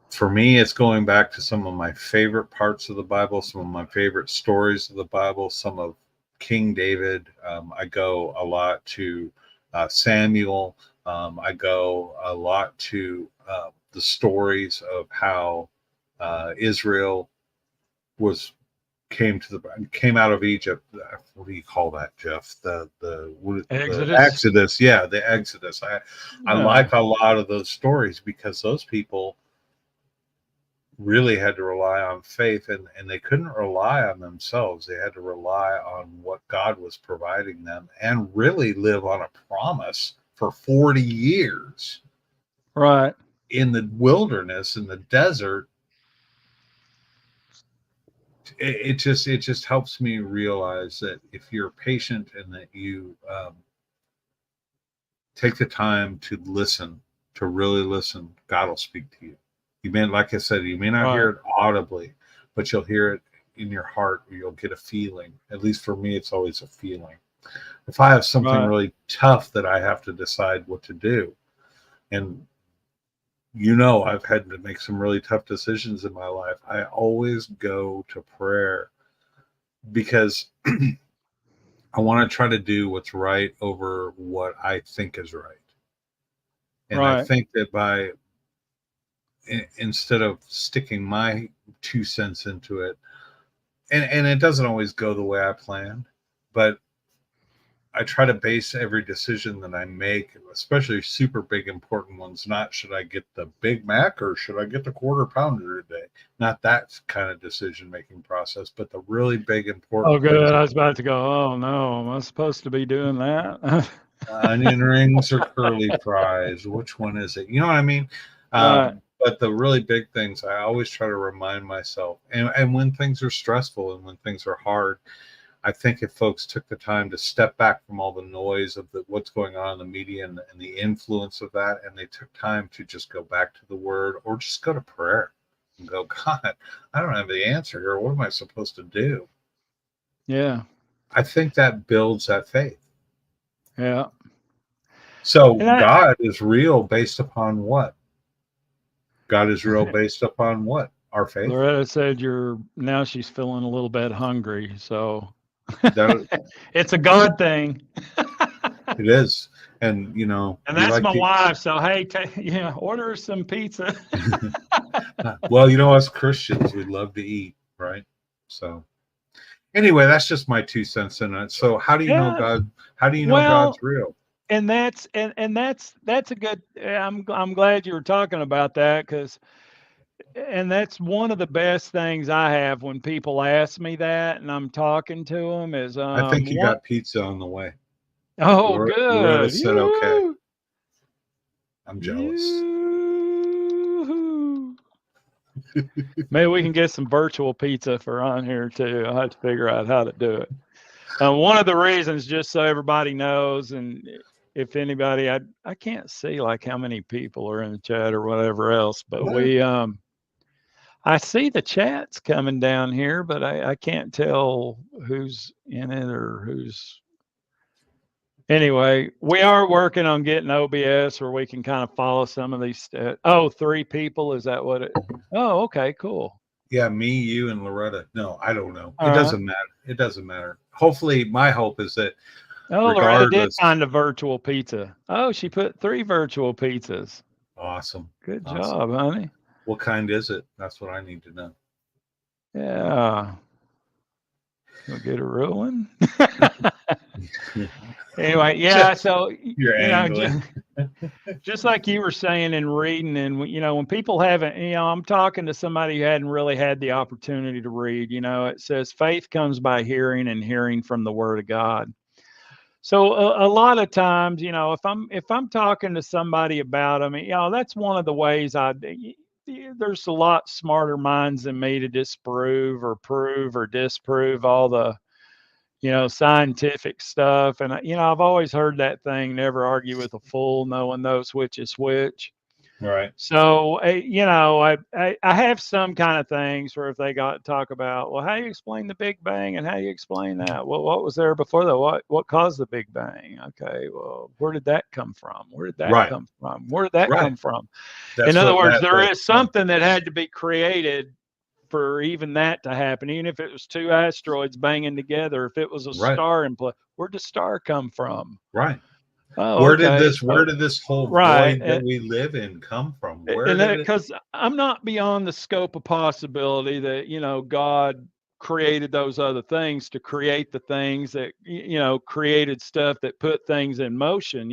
S2: for me, it's going back to some of my favorite parts of the Bible, some of my favorite stories of the Bible, some of King David. I go a lot to Samuel. I go a lot to the stories of how Israel was came out of Egypt. What do you call that, Jeff? The
S1: Exodus.
S2: Exodus. Yeah, the Exodus. I
S1: Yeah.
S2: like a lot of those stories because those people really had to rely on faith, and they couldn't rely on themselves. They had to rely on what God was providing them, and really live on a promise for 40 years
S1: Right.
S2: in the wilderness, in the desert. It just helps me realize that if you're patient and that you take the time to listen, to really listen, God will speak to you. You may, like I said, you may not hear
S1: Right.
S2: it audibly, but you'll hear it in your heart, or you'll get a feeling. At least for me, it's always a feeling. If I have something
S1: Right.
S2: really tough that I have to decide what to do, and I've had to make some really tough decisions in my life, I always go to prayer, because I want to try to do what's right over what I think is right. And I
S1: Right.
S2: think that instead of sticking my 2 cents into it, and it doesn't always go the way I planned, but I try to base every decision that I make, especially super big important ones, not should I get the Big Mac or should I get the quarter pounder today? Not that kind of decision making process, but the really big
S1: Oh,
S2: important things.
S1: good. I was about to go, oh no, am I supposed to be doing that?
S2: Onion rings or curly fries? Which one is it? You know what I mean?
S1: Right.
S2: But the really big things, I always try to remind myself. And when things are stressful and when things are hard, I think if folks took the time to step back from all the noise of what's going on in the media and the influence of that, and they took time to just go back to the word, or just go to prayer and go, God, I don't have the answer here. What am I supposed to do?
S1: Yeah.
S2: I think that builds that faith.
S1: Yeah.
S2: So
S1: And I,
S2: God is real based upon what? God is real based upon what? Our faith.
S1: Loretta said she's feeling a little bit hungry. So
S2: That
S1: it's a God thing.
S2: it is. And
S1: And
S2: we
S1: that's
S2: like
S1: my
S2: to
S1: wife. So, hey, order some pizza.
S2: well, us Christians, we love to eat, right? So anyway, that's just my 2 cents in it. So how do you know
S1: Yeah.
S2: God? How do you know God's
S1: Well,
S2: real?
S1: and that's a good. I'm glad you were talking about that because and that's one of the best things I have when people ask me that and I'm talking to them is
S2: I think you
S1: what.
S2: got pizza on the way.
S1: Oh,
S2: Loretta
S1: good.
S2: said, okay.
S1: Yoo-hoo.
S2: I'm jealous.
S1: Yoo-hoo. Maybe we can get some virtual pizza for on here too. I'll have to figure out how to do it. One of the reasons, just so everybody knows, and if anybody, I can't see like how many people are in the chat or whatever else, but
S2: What?
S1: I see the chats coming down here, but I can't tell who's in it or who's Anyway, we are working on getting OBS where we can kind of follow some of these. Oh, 3 people. Is that what it? Oh, okay, cool.
S2: Yeah, me, you, and Loretta. No, I don't know.
S1: All
S2: It
S1: right.
S2: doesn't matter. It doesn't matter. Hopefully, my hope is that
S1: Oh, Loretta did
S2: regardless,
S1: find a virtual pizza. Oh, she put 3 virtual pizzas.
S2: awesome.
S1: Good
S2: Awesome.
S1: job, honey.
S2: What kind is it? That's what I need to know.
S1: Yeah. You'll get a real one. Anyway, yeah. So,
S2: You're angling.
S1: just like you were saying in reading, and when people haven't, I'm talking to somebody who hadn't really had the opportunity to read. It says faith comes by hearing, and hearing from the Word of God. So a lot of times, if I'm talking to somebody about them, that's one of the ways there's a lot smarter minds than me to disprove or prove or disprove all the scientific stuff. And I've always heard that thing: never argue with a fool, no one knows which is which.
S2: Right.
S1: So, I have some kind of things where if they got to talk about, well, how you explain the Big Bang and how you explain that? Well, what was there before that? What caused the Big Bang? Okay, well, where did that come from? Where did that
S2: Right.
S1: come from? Where did that
S2: Right.
S1: come from?
S2: That's
S1: In other
S2: what
S1: words,
S2: that
S1: there is something that had to be created for even that to happen. Even if it was 2 asteroids banging together, if it was a
S2: right.
S1: star in play, where'd the star come from?
S2: Right.
S1: Oh,
S2: Where did
S1: okay.
S2: this whole
S1: Right.
S2: void that we live in come from? Where
S1: And
S2: did it?
S1: because I'm not beyond the scope of possibility that God created those other things to create the things that created stuff that put things in motion.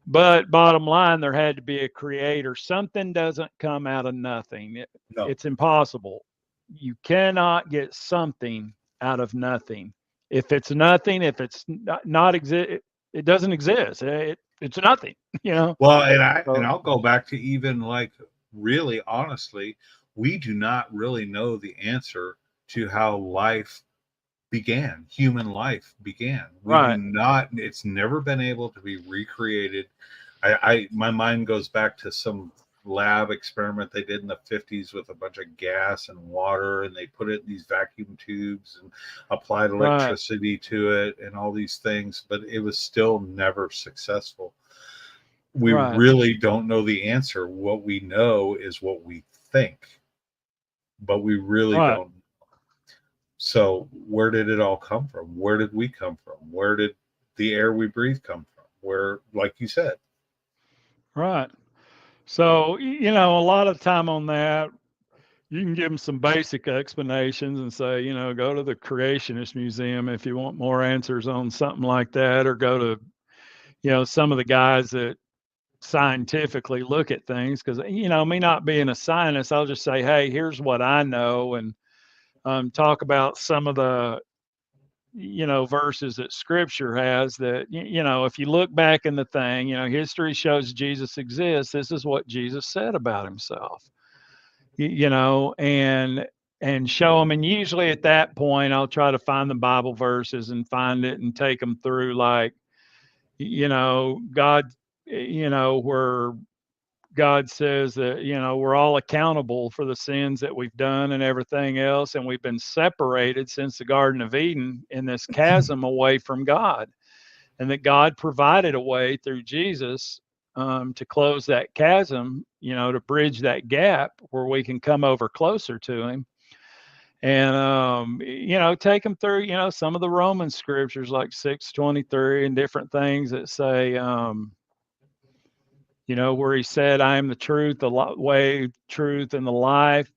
S1: But bottom line, there had to be a creator. Something doesn't come out of nothing.
S2: No.
S1: It's impossible. You cannot get something out of nothing. If it's nothing, if it's not exist, it doesn't exist. It's nothing.
S2: Well, and
S1: So,
S2: I'll go back to even like really honestly, we do not really know the answer to how life began, human life began. We do
S1: right.
S2: not, it's never been able to be recreated. My mind goes back to some lab experiment they did in the 50s with a bunch of gas and water, and they put it in these vacuum tubes and applied
S1: Right.
S2: electricity to it and all these things, but it was still never successful. We
S1: Right.
S2: really don't know the answer. What we know is what we think, but we really
S1: Right.
S2: don't. So where did it all come from? Where did we come from? Where did the air we breathe come from? Where, like you said,
S1: Right. So, a lot of time on that, you can give them some basic explanations and say, go to the Creationist Museum if you want more answers on something like that, or go to, some of the guys that scientifically look at things. Because, me not being a scientist, I'll just say, hey, here's what I know, and talk about some of the verses that scripture has that, if you look back in the thing, history shows Jesus exists. This is what Jesus said about himself, and show them. And usually at that point, I'll try to find the Bible verses and find it and take them through, like, God, where God says that, we're all accountable for the sins that we've done and everything else. And we've been separated since the Garden of Eden in this chasm away from God. And that God provided a way through Jesus to close that chasm, to bridge that gap where we can come over closer to Him. And, take them through, some of the Roman scriptures like 6:23 and different things that say, where he said, I am the truth, the way, truth, and the life.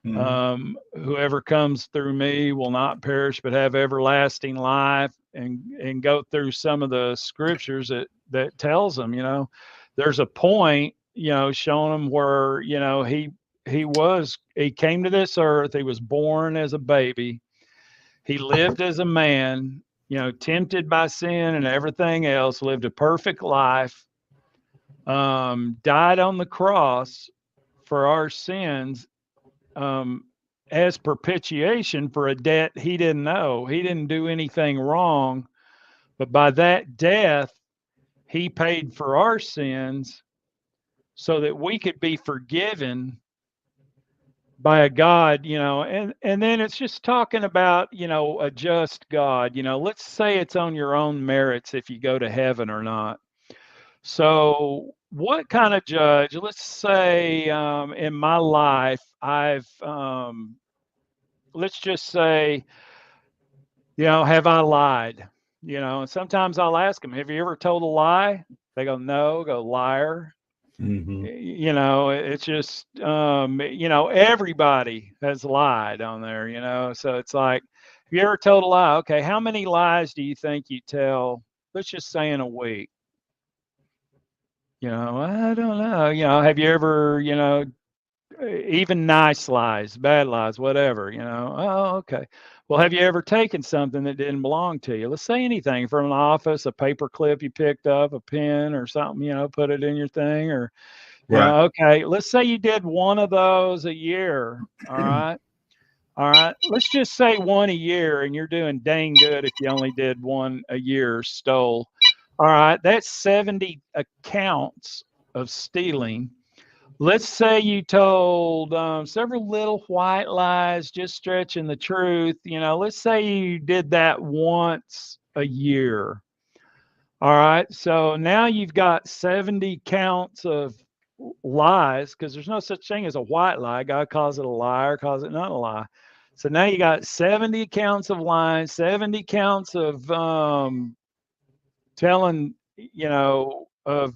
S1: Whoever comes through me will not perish, but have everlasting life. And go through some of the scriptures that tells them, there's a point, showing them where, he came to this earth. He was born as a baby. He lived as a man, tempted by sin and everything else, lived a perfect life, died on the cross for our sins, as propitiation for a debt he didn't know. He didn't do anything wrong, but by that death, he paid for our sins so that we could be forgiven by a God, and then it's just talking about, a just God. Let's say it's on your own merits if you go to heaven or not. So, what kind of judge? Let's say in my life, let's just say, have I lied? And sometimes I'll ask them, have you ever told a lie? They go, no, go liar.
S2: Hmm.
S1: It's just, everybody has lied on there, so it's like, have you ever told a lie? Okay, how many lies do you think you tell? Let's just say in a week. I don't know. Have you ever, even nice lies, bad lies, whatever, Oh, okay. Well, have you ever taken something that didn't belong to you? Let's say anything from an office, a paper clip you picked up, a pen or something, put it in your thing or,
S2: Right.
S1: okay. Let's say you did one of those a year. All right. All right. Let's just say one a year and you're doing dang good if you only did one a year stole. All right. That's 70 accounts of stealing. Let's say you told several little white lies, just stretching the truth. Let's say you did that once a year. All right. So now you've got 70 counts of lies because there's no such thing as a white lie. God calls it a lie or calls it not a lie. So now you got 70 counts of lies, 70 counts of telling, of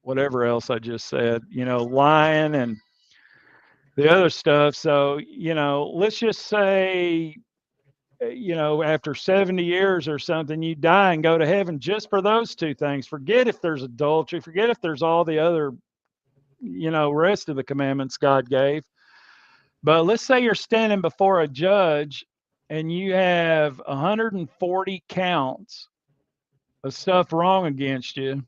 S1: whatever else I just said, lying and the other stuff. So, let's just say, after 70 years or something, you die and go to heaven just for those two things. Forget if there's adultery, forget if there's all the other, rest of the commandments God gave. But let's say you're standing before a judge and you have 140 counts of stuff wrong against you.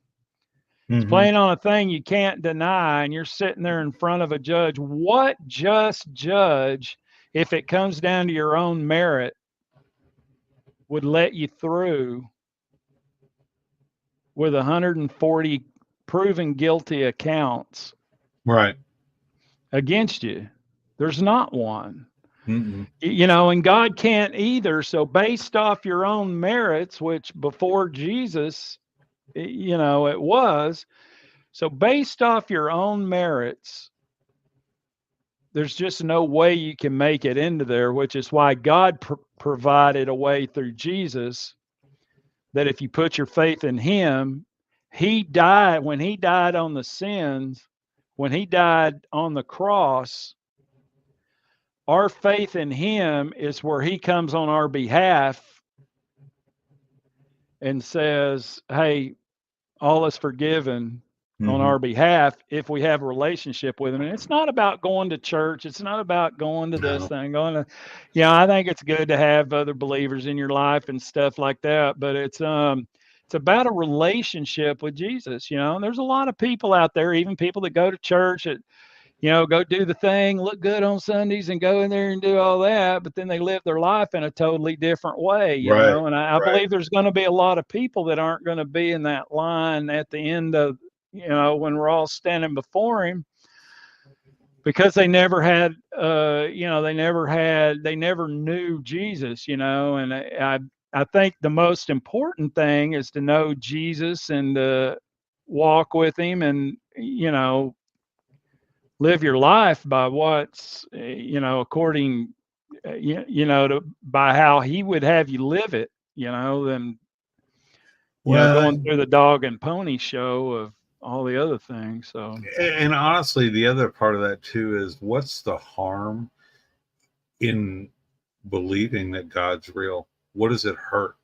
S1: It's
S2: Hmm.
S1: playing on a thing you can't deny, and you're sitting there in front of a judge. What just judge, if it comes down to your own merit, would let you through with 140 proven guilty accounts
S2: Right.
S1: against you? There's not one.
S2: Mm-mm.
S1: And God can't either. So, based off your own merits, which before Jesus, it was, so based off your own merits, there's just no way you can make it into there, which is why God provided a way through Jesus that if you put your faith in Him, He died when He died on the sins, when He died on the cross. Our faith in Him is where He comes on our behalf and says, hey, all is forgiven on
S2: Hmm.
S1: our behalf if we have a relationship with him. And it's not about going to church. It's not about going to this
S2: No.
S1: thing, going to, I think it's good to have other believers in your life and stuff like that. But it's about a relationship with Jesus. And there's a lot of people out there, even people that go to church that, go do the thing, look good on Sundays and go in there and do all that, but then they live their life in a totally different way,
S2: Right.
S1: and I
S2: Right.
S1: believe there's going to be a lot of people that aren't going to be in that line at the end of, when we're all standing before him because they never had, they never knew Jesus, and I think the most important thing is to know Jesus and walk with him and, live your life by what's according to by how he would have you live it, than
S2: Well,
S1: going through the dog and pony show of all the other things. So
S2: and honestly, the other part of that too is what's the harm in believing that God's real? What does it hurt?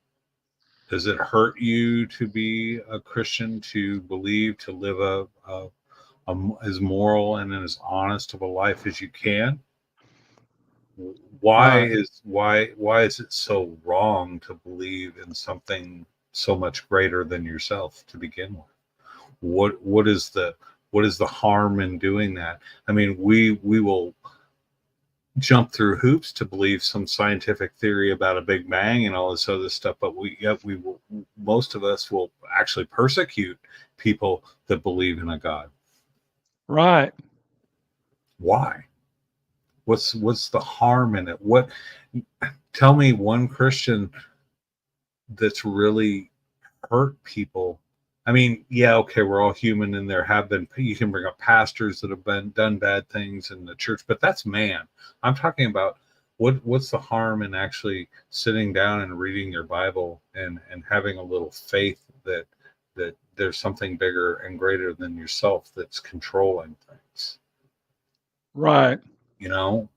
S2: Does it hurt you to be a Christian, to believe, to live as moral and as honest of a life as you can?
S1: right.
S2: Why is it so wrong to believe in something so much greater than yourself to begin with? What is the harm in doing that? I mean, we will jump through hoops to believe some scientific theory about a big bang and all this other stuff, but we will, most of us will actually persecute people that believe in a God.
S1: Right.
S2: Why? What's the harm in it? What, tell me one Christian that's really hurt people. I mean, yeah, okay, we're all human, and there have been, you can bring up pastors that have been done bad things in the church, but that's man. I'm talking about what's the harm in actually sitting down and reading your Bible and having a little faith that there's something bigger and greater than yourself that's controlling things.
S1: Right.
S2: You know,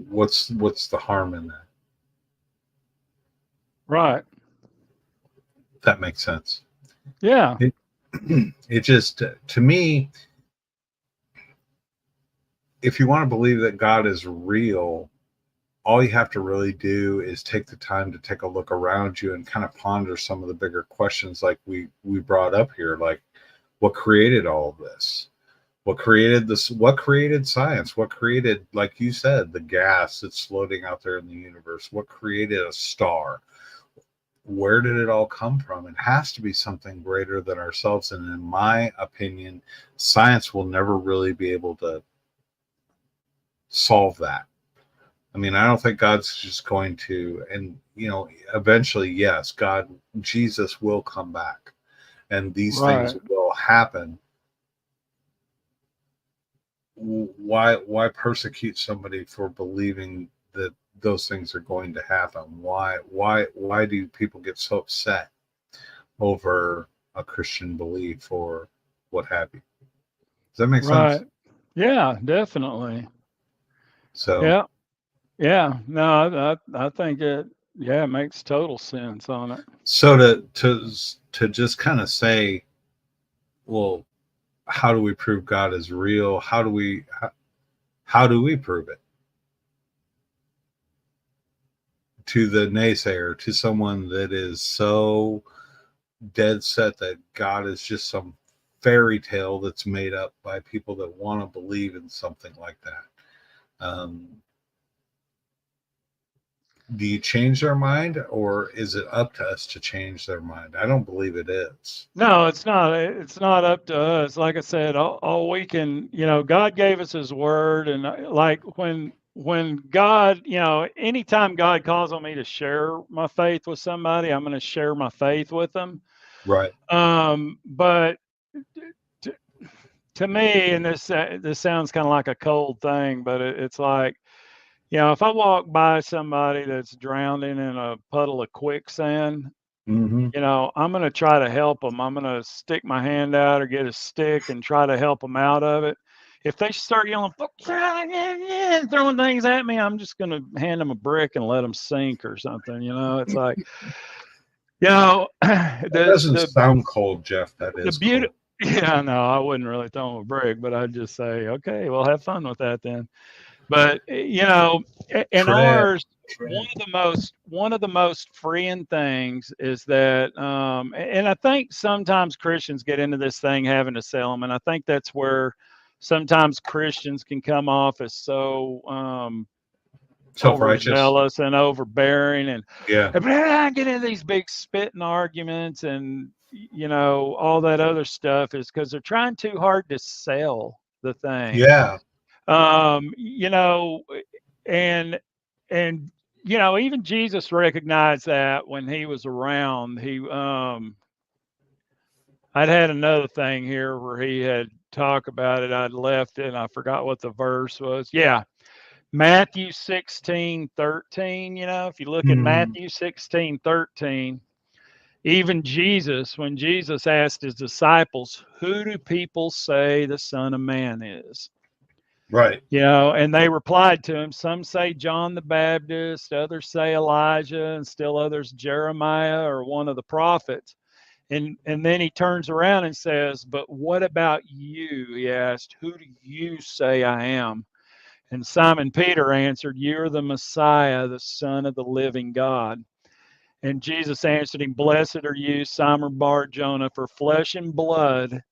S2: what's the harm in that?
S1: Right.
S2: That makes sense.
S1: Yeah.
S2: It just, to me, if you want to believe that God is real, all you have to really do is take the time to take a look around you and kind of ponder some of the bigger questions like we brought up here, like what created all of this? What created this? What created science? What created, like you said, the gas that's floating out there in the universe? What created a star? Where did it all come from? It has to be something greater than ourselves. And in my opinion, science will never really be able to solve that. I mean, I don't think God's just going to, and eventually, yes, Jesus will come back and these things will happen. Why persecute somebody for believing that those things are going to happen? Why do people get so upset over a Christian belief or what have you? Does that make sense?
S1: Yeah, definitely.
S2: So
S1: yeah. No, I think it makes total sense on it.
S2: So to just kind of say, well, how do we prove God is real? How do we prove it? To the naysayer, to someone that is so dead set that God is just some fairy tale that's made up by people that want to believe in something like that. Do you change their mind, or is it up to us to change their mind? I don't believe it is.
S1: No, it's not. It's not up to us. Like I said, all we can, God gave us His word, and like when God, anytime God calls on me to share my faith with somebody, I'm going to share my faith with them.
S2: Right.
S1: But to me, and this sounds kind of like a cold thing, but it's like, if I walk by somebody that's drowning in a puddle of quicksand,
S2: Mm-hmm.
S1: I'm going to try to help them. I'm going to stick my hand out or get a stick and try to help them out of it. If they start yelling, throwing things at me, I'm just going to hand them a brick and let them sink or something. It's like,
S2: That doesn't sound cold, Jeff. That is cold.
S1: Yeah, no, I wouldn't really throw them a brick, but I'd just say, okay, well, have fun with that then. But in ours, one of the most freeing things is that, and I think sometimes Christians get into this thing having to sell them, and I think that's where sometimes Christians can come off as so
S2: self-righteous,
S1: overzealous and overbearing, and
S2: yeah,
S1: get into these big spitting arguments and all that other stuff is because they're trying too hard to sell the thing.
S2: Yeah.
S1: And even Jesus recognized that when He was around. I'd had another thing here where He had talked about it. I'd left it and I forgot what the verse was. Yeah. Matthew 16:13, if you look in Matthew 16:13, even Jesus, when Jesus asked His disciples, who do people say the Son of Man is?
S2: Right.
S1: And they replied to him. Some say John the Baptist, others say Elijah, and still others Jeremiah or one of the prophets. And then He turns around and says, but what about you? He asked, who do you say I am? And Simon Peter answered, you're the Messiah, the Son of the living God. And Jesus answered him, blessed are you, Simon Bar-Jonah, for flesh and blood,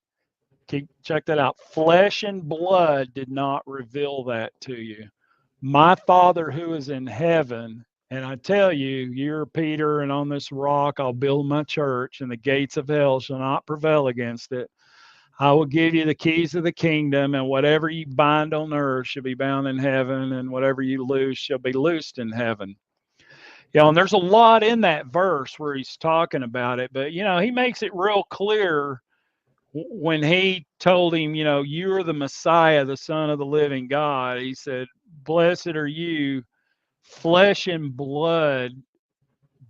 S1: check that out, flesh and blood did not reveal that to you. My Father who is in heaven, and I tell you, you're Peter, and on this rock I'll build my church, and the gates of hell shall not prevail against it. I will give you the keys of the kingdom, and whatever you bind on earth shall be bound in heaven, and whatever you loose shall be loosed in heaven. And there's a lot in that verse where he's talking about it, but he makes it real clear when he told him, you are the Messiah, the Son of the living God. He said, blessed are you, flesh and blood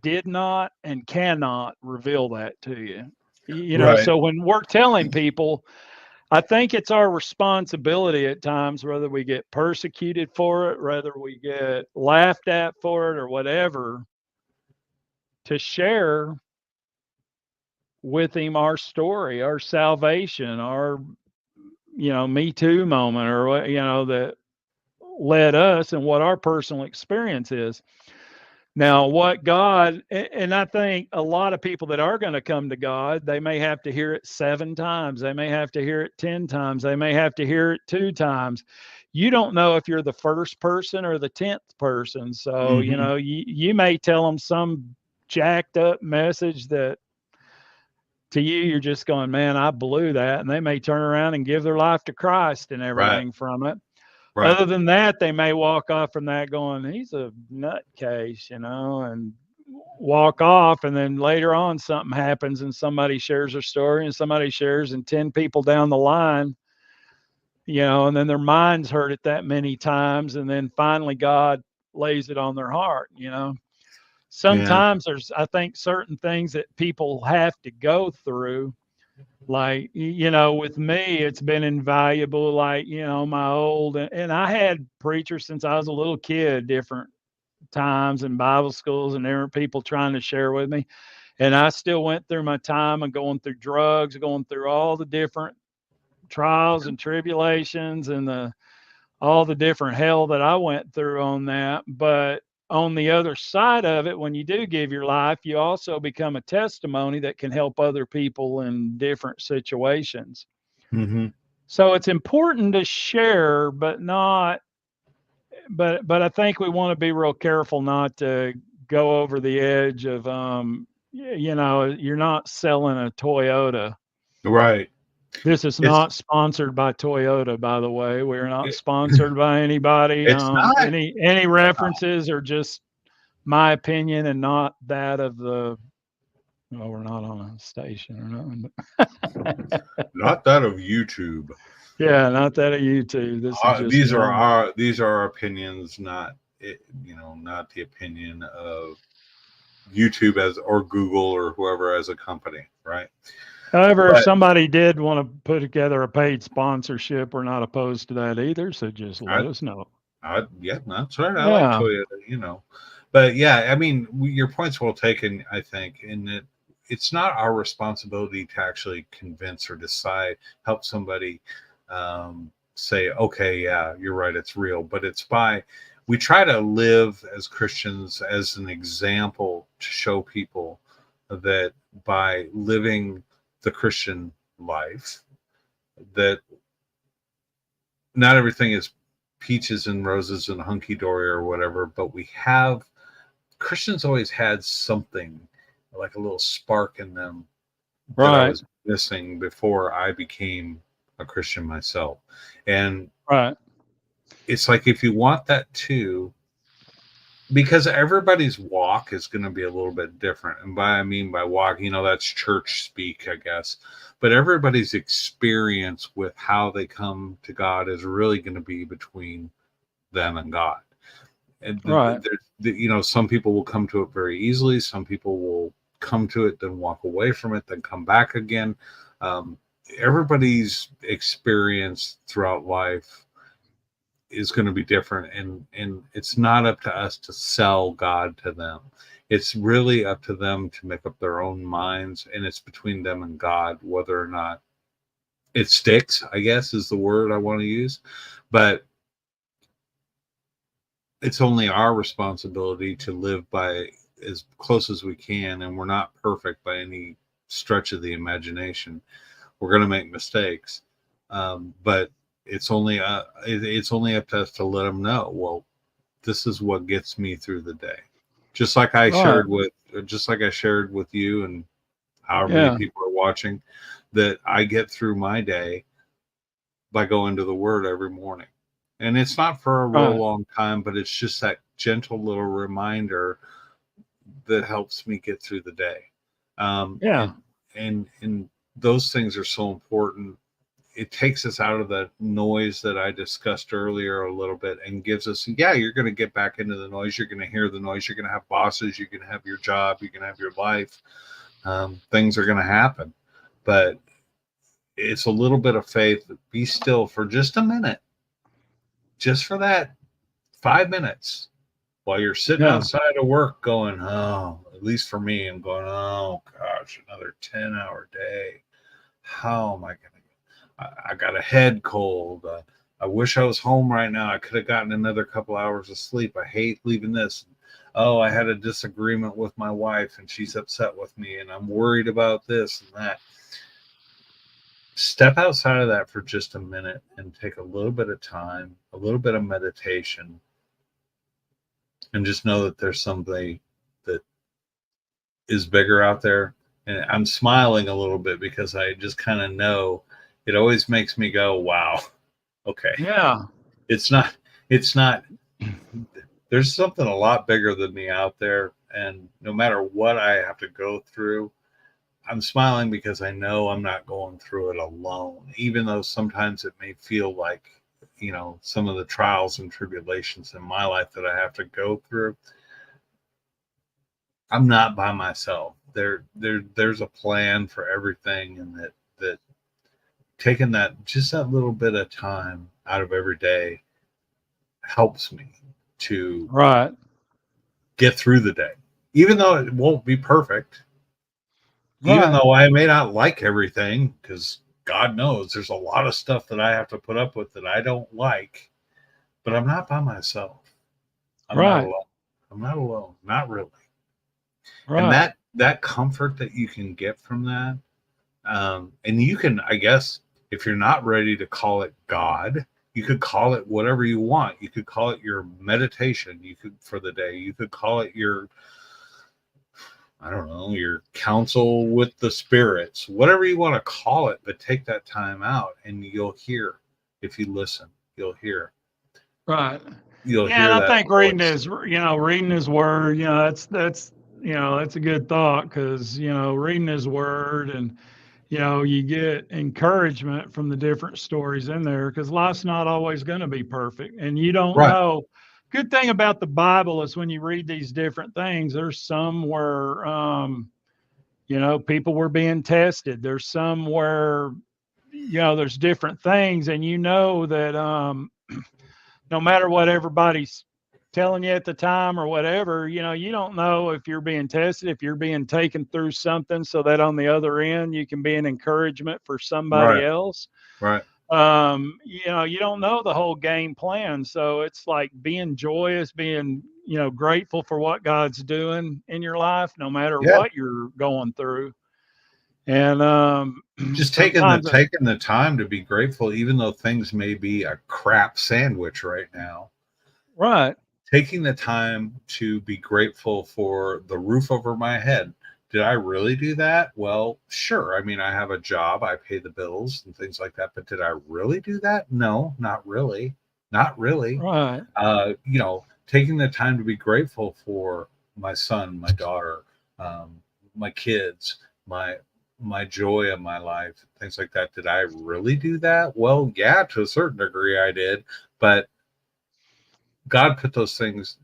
S1: did not and cannot reveal that to you.
S2: Right.
S1: So when we're telling people, I think it's our responsibility at times, whether we get persecuted for it, whether we get laughed at for it or whatever, to share with him our story, our salvation, our, Me Too moment, or what, that led us and what our personal experience is. Now, what God, and I think a lot of people that are going to come to God, they may have to hear it 7 times. They may have to hear it 10 times. They may have to hear it 2 times. You don't know if you're the first person or the 10th person. So, you may tell them some jacked up message that to you, you're just going, man, I blew that. And they may turn around and give their life to Christ and everything from it.
S2: Right.
S1: Other than that, they may walk off from that going, he's a nutcase, and walk off. And then later on, something happens and somebody shares their story and somebody shares, and 10 people down the line, and then their mind's hurt it that many times. And then finally, God lays it on their heart, Sometimes there's, I think, certain things that people have to go through. Like, with me, it's been invaluable. Like, my old, and I had preachers since I was a little kid, different times in Bible schools, and different people trying to share with me. And I still went through my time of going through drugs, going through all the different trials and tribulations and all the different hell that I went through on that. But on the other side of it, when you do give your life, you also become a testimony that can help other people in different situations.
S2: Mm-hmm.
S1: So it's important to share, but I think we want to be real careful not to go over the edge of, you're not selling a Toyota.
S2: Right.
S1: This is not sponsored by Toyota, by the way. We're not sponsored by anybody.
S2: It's not.
S1: Any references are just my opinion and not that of the. Well, we're not on a station or nothing.
S2: Not that of YouTube.
S1: Yeah, not that of YouTube. This is just
S2: these are our opinions, not not the opinion of YouTube or Google or whoever as a company, right?
S1: However, if somebody did want to put together a paid sponsorship, we're not opposed to that either. So just let us know.
S2: Yeah, that's right. I like Toyota, But yeah, I mean, your point's well taken, I think, in that it's not our responsibility to actually convince or decide, help somebody say, okay, yeah, you're right, it's real. But we try to live as Christians as an example to show people that by living the Christian life, that not everything is peaches and roses and hunky-dory or whatever, but Christians always had something like a little spark in them that I was missing before I became a Christian myself. And it's like, if you want that too, because everybody's walk is going to be a little bit different. And by walk, that's church speak, I guess. But everybody's experience with how they come to God is really going to be between them and God. And some people will come to it very easily. Some people will come to it, then walk away from it, then come back again. Everybody's experience throughout life is going to be different, and it's not up to us to sell God to them. It's really up to them to make up their own minds, and it's between them and God whether or not it sticks, I guess is the word I want to use. But it's only our responsibility to live by as close as we can, and we're not perfect by any stretch of the imagination. We're going to make mistakes, but it's only up to us to let them know, well, this is what gets me through the day. Just like I shared with you and however many people are watching, that I get through my day by going to the Word every morning. And it's not for a real
S1: Right.
S2: long time, but it's just that gentle little reminder that helps me get through the day.
S1: Yeah.
S2: And those things are so important. It takes us out of that noise that I discussed earlier a little bit and gives us, yeah, you're going to get back into the noise. You're going to hear the noise. You're going to have bosses. You're going to have your job. You're going to have your life. Things are going to happen. But it's a little bit of faith. Be still for just a minute, just for that 5 minutes while you're sitting
S1: Yeah.
S2: outside of work going, oh, at least for me, I'm going, oh gosh, another 10-hour day. How am I going to? I got a head cold. I wish I was home right now. I could have gotten another couple hours of sleep. I hate leaving this. Oh, I had a disagreement with my wife and she's upset with me and I'm worried about this and that. Step outside of that for just a minute and take a little bit of time, a little bit of meditation, and just know that there's something that is bigger out there. And I'm smiling a little bit because I just kind of know it always makes me go, wow, okay.
S1: Yeah.
S2: It's not, there's something a lot bigger than me out there. And no matter what I have to go through, I'm smiling because I know I'm not going through it alone, even though sometimes it may feel like, some of the trials and tribulations in my life that I have to go through. I'm not by myself. There's a plan for everything, and that taking just that little bit of time out of every day helps me to
S1: Right.
S2: get through the day, even though it won't be perfect, even
S1: Right.
S2: though I may not like everything, because God knows there's a lot of stuff that I have to put up with that I don't like, but I'm not by myself. I'm not
S1: Right.
S2: alone. I'm not alone. Not really. And
S1: Right.
S2: that comfort that you can get from that, and you can, I guess, if you're not ready to call it God, you could call it whatever you want. You could call it your meditation. You could, for the day, you could call it your, I don't know, your counsel with the spirits, whatever you want to call it, but take that time out and you'll hear, if you listen, you'll hear,
S1: Right.
S2: you'll
S1: Yeah, and
S2: hear
S1: I
S2: that
S1: think
S2: voice.
S1: reading his word, that's that's a good thought because reading his word and you get encouragement from the different stories in there because life's not always going to be perfect, and you don't
S2: Right.
S1: know. Good thing about the Bible is when you read these different things, there's some where people were being tested. There's some where there's different things, and that no matter what everybody's telling you at the time or whatever, you don't know if you're being tested, if you're being taken through something so that on the other end you can be an encouragement for somebody
S2: Right.
S1: else.
S2: Right.
S1: You don't know the whole game plan. So it's like being joyous, being, grateful for what God's doing in your life, no matter
S2: Yeah.
S1: what you're going through. And
S2: Just
S1: sometimes,
S2: taking the time to be grateful, even though things may be a crap sandwich right now.
S1: right,
S2: Taking the time to be grateful for the roof over my head. Did I really do that? Well, sure. I mean, I have a job, I pay the bills and things like that, but did I really do that? No, not really. Not really.
S1: right,
S2: Taking the time to be grateful for my son, my daughter, my kids, my joy of my life, things like that. Did I really do that? Well, yeah, to a certain degree I did, but God put those things.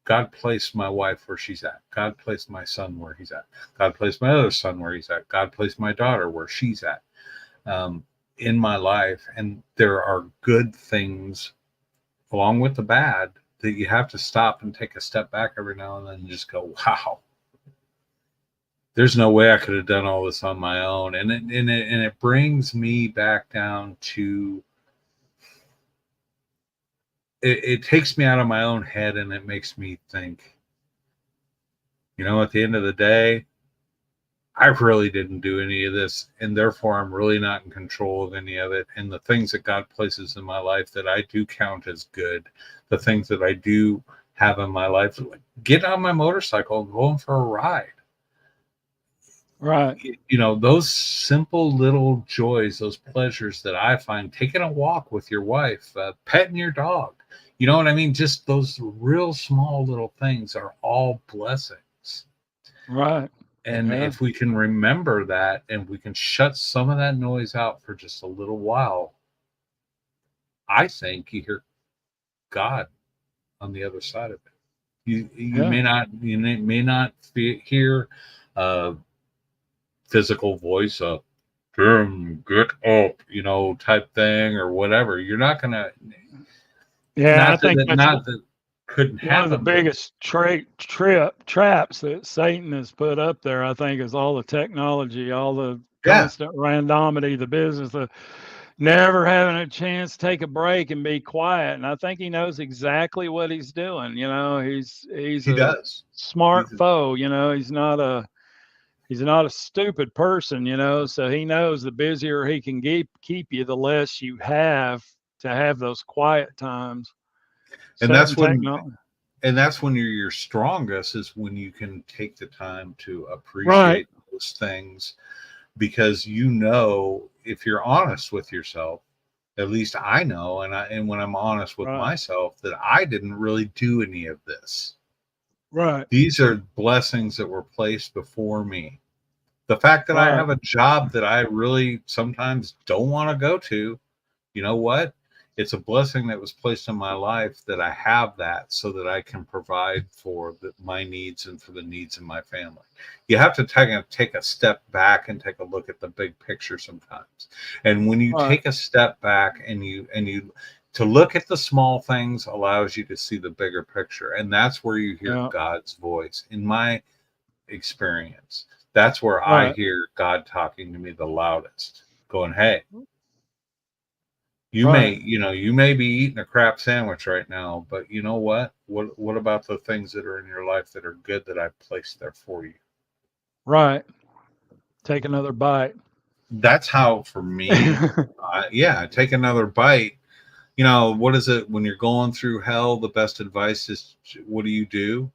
S2: God placed my wife where she's at. God placed my son where he's at. God placed my other son where he's at. God placed my daughter where she's at, in my life. And there are good things along with the bad that you have to stop and take a step back every now and then and just go, wow, there's no way I could have done all this on my own. And it brings me back down to, it takes me out of my own head and it makes me think, at the end of the day, I really didn't do any of this, and therefore I'm really not in control of any of it. And the things that God places in my life that I do count as good, the things that I do have in my life, like getting on my motorcycle and going for a ride.
S1: Right.
S2: You know, those simple little joys, those pleasures that I find, taking a walk with your wife, petting your dog, you know what I mean? Just those real small little things are all blessings.
S1: Right.
S2: And
S1: Yeah.
S2: if we can remember that and we can shut some of that noise out for just a little while, I think you hear God on the other side of it. You
S1: Yeah.
S2: may not hear a physical voice, Tim, get up, you know, type thing or whatever. You're not gonna,
S1: Yeah. I think that's
S2: not that couldn't
S1: one of the
S2: happen, but
S1: biggest traps that Satan has put up there. I think is all the technology, all the
S2: yeah,
S1: constant randomity, the business, the never having a chance to take a break and be quiet. And I think he knows exactly what he's doing. You know, he's
S2: he
S1: a
S2: does.
S1: smart
S2: He's
S1: foe. You know, he's not a stupid person. You know, so he knows the busier he can keep you, the less you have to have those quiet times.
S2: and
S1: Certain technology.
S2: that's when you're your strongest, is when you can take the time to
S1: Right.
S2: appreciate those things, because you know, if you're honest with yourself, at least I know, and when I'm honest with
S1: Right.
S2: myself, that I didn't really do any of this.
S1: Right.
S2: These are blessings that were placed before me. The fact that I
S1: Right.
S2: have a job that I really sometimes don't want to go to, you know what? It's a blessing that was placed in my life that I have that, so that I can provide for my needs and for the needs of my family. You have to take a step back and take a look at the big picture sometimes. And when you
S1: Right.
S2: take a step back and you to look at the small things allows you to see the bigger picture. And that's where you hear
S1: Yeah.
S2: God's voice. In my experience, that's where I
S1: Right.
S2: hear God talking to me the loudest, going, hey,
S1: Right.
S2: you may be eating a crap sandwich right now, but you know what? What about the things that are in your life that are good that I've placed there for you?
S1: Right. Take another bite.
S2: That's how, for me, yeah, take another bite. You know, what is it when you're going through hell? The best advice is, what do? You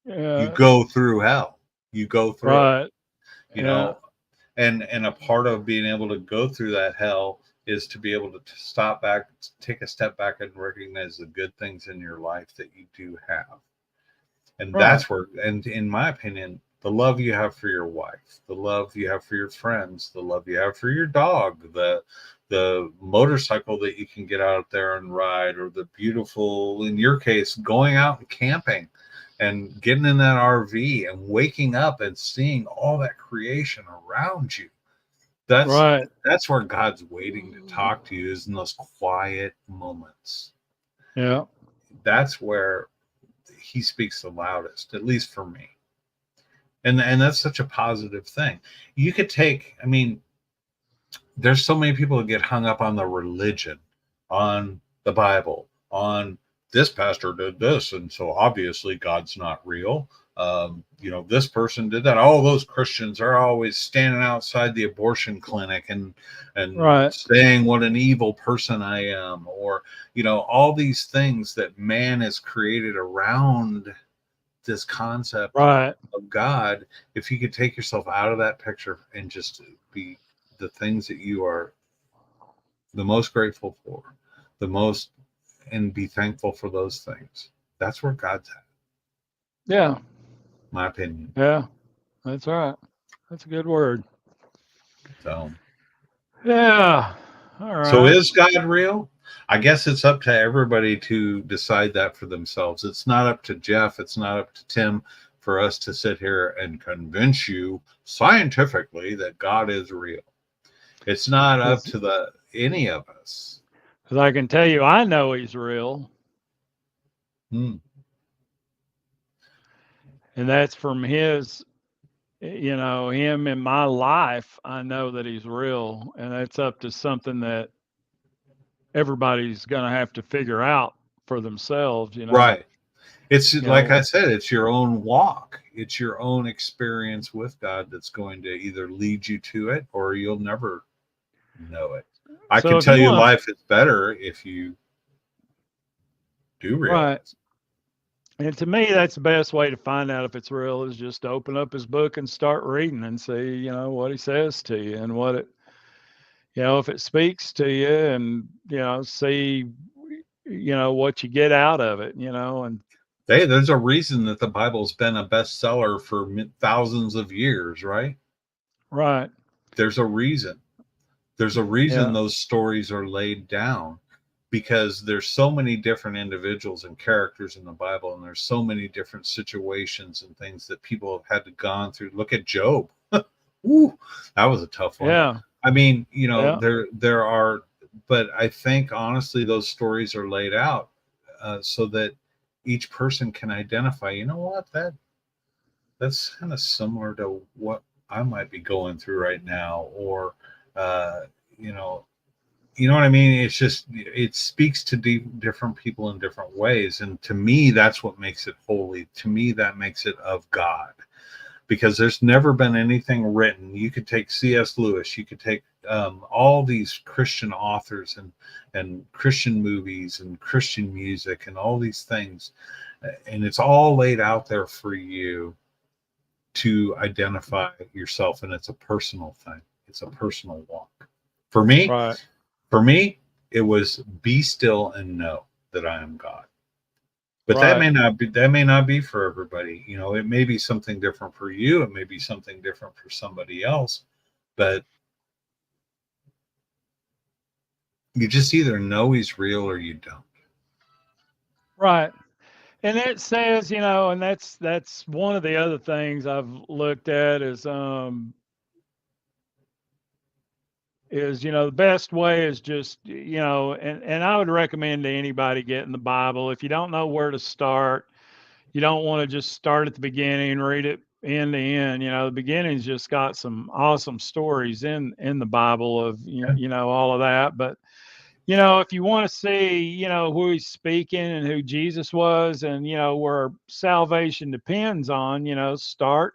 S1: Yeah.
S2: go through hell. You go through it.
S1: Right.
S2: You
S1: Yeah.
S2: know, and a part of being able to go through that hell is to be able to stop back, take a step back, and recognize the good things in your life that you do have. And
S1: Right.
S2: that's where, and in my opinion, the love you have for your wife, the love you have for your friends, the love you have for your dog, the motorcycle that you can get out there and ride, or the beautiful, in your case, going out and camping and getting in that RV and waking up and seeing all that creation around you. That's
S1: Right.
S2: that's where God's waiting to talk to you, is in those quiet moments.
S1: Yeah.
S2: That's where he speaks the loudest, at least for me. And that's such a positive thing. You could take, I mean, there's so many people that get hung up on the religion, on the Bible, on this pastor did this, and so obviously God's not real. You know, this person did that. All those Christians are always standing outside the abortion clinic and
S1: Right.
S2: saying what an evil person I am, or you know, all these things that man has created around this concept
S1: Right.
S2: of God. If you could take yourself out of that picture and just be the things that you are the most grateful for, the most, and be thankful for those things. That's where God's at,
S1: Yeah.
S2: my opinion.
S1: Yeah. That's right. That's a good word.
S2: So,
S1: Yeah. All
S2: so
S1: right.
S2: is God real? I guess it's up to everybody to decide that for themselves. It's not up to Jeff. It's not up to Tim for us to sit here and convince you scientifically that God is real. It's not up
S1: Because
S2: to any of us.
S1: I can tell you, I know he's real,
S2: Hmm.
S1: and that's from his, him in my life. I know that he's real, and that's up to something that everybody's going to have to figure out for themselves.
S2: Right. It's
S1: You
S2: like I
S1: know.
S2: said, it's your own walk. It's your own experience with God that's going to either lead you to it, or you'll never know it. I
S1: So
S2: can
S1: if
S2: tell
S1: you
S2: you
S1: want
S2: life is better if you do
S1: to, right?
S2: realize.
S1: And to me, that's the best way to find out if it's real is just open up his book and start reading and see, what he says to you and what it, if it speaks to you and, see, what you get out of it, and
S2: Hey, there's a reason that the Bible's been a bestseller for thousands of years, right?
S1: right.
S2: There's a reason. There's a reason
S1: Yeah.
S2: those stories are laid down, because there's so many different individuals and characters in the Bible, and there's so many different situations and things that people have had to gone through. Look at Job. Ooh, that was a tough one.
S1: Yeah.
S2: I mean,
S1: Yeah.
S2: there are, but I think honestly those stories are laid out so that each person can identify. You know what, that's kind of similar to what I might be going through right now, or uh, you know, you know what I mean? It's just, it speaks to different people in different ways, and to me, that's what makes it holy. To me, that makes it of God, because there's never been anything written. You could take C.S. Lewis, you could take all these Christian authors and Christian movies and Christian music and all these things, and it's all laid out there for you to identify yourself, and it's a personal thing. It's a personal walk. For me,
S1: Right.
S2: for me, it was be still and know that I am God. But
S1: Right.
S2: that may not be for everybody. It may be something different for you. It may be something different for somebody else. But you just either know he's real or you don't.
S1: Right. And it says, and that's one of the other things I've looked at is the best way is just and I would recommend to anybody getting the Bible, if you don't know where to start, you don't want to just start at the beginning and read it end to end. The beginning's just got some awesome stories in the Bible of all of that. But if you want to see who he's speaking and who Jesus was, and where salvation depends on, start.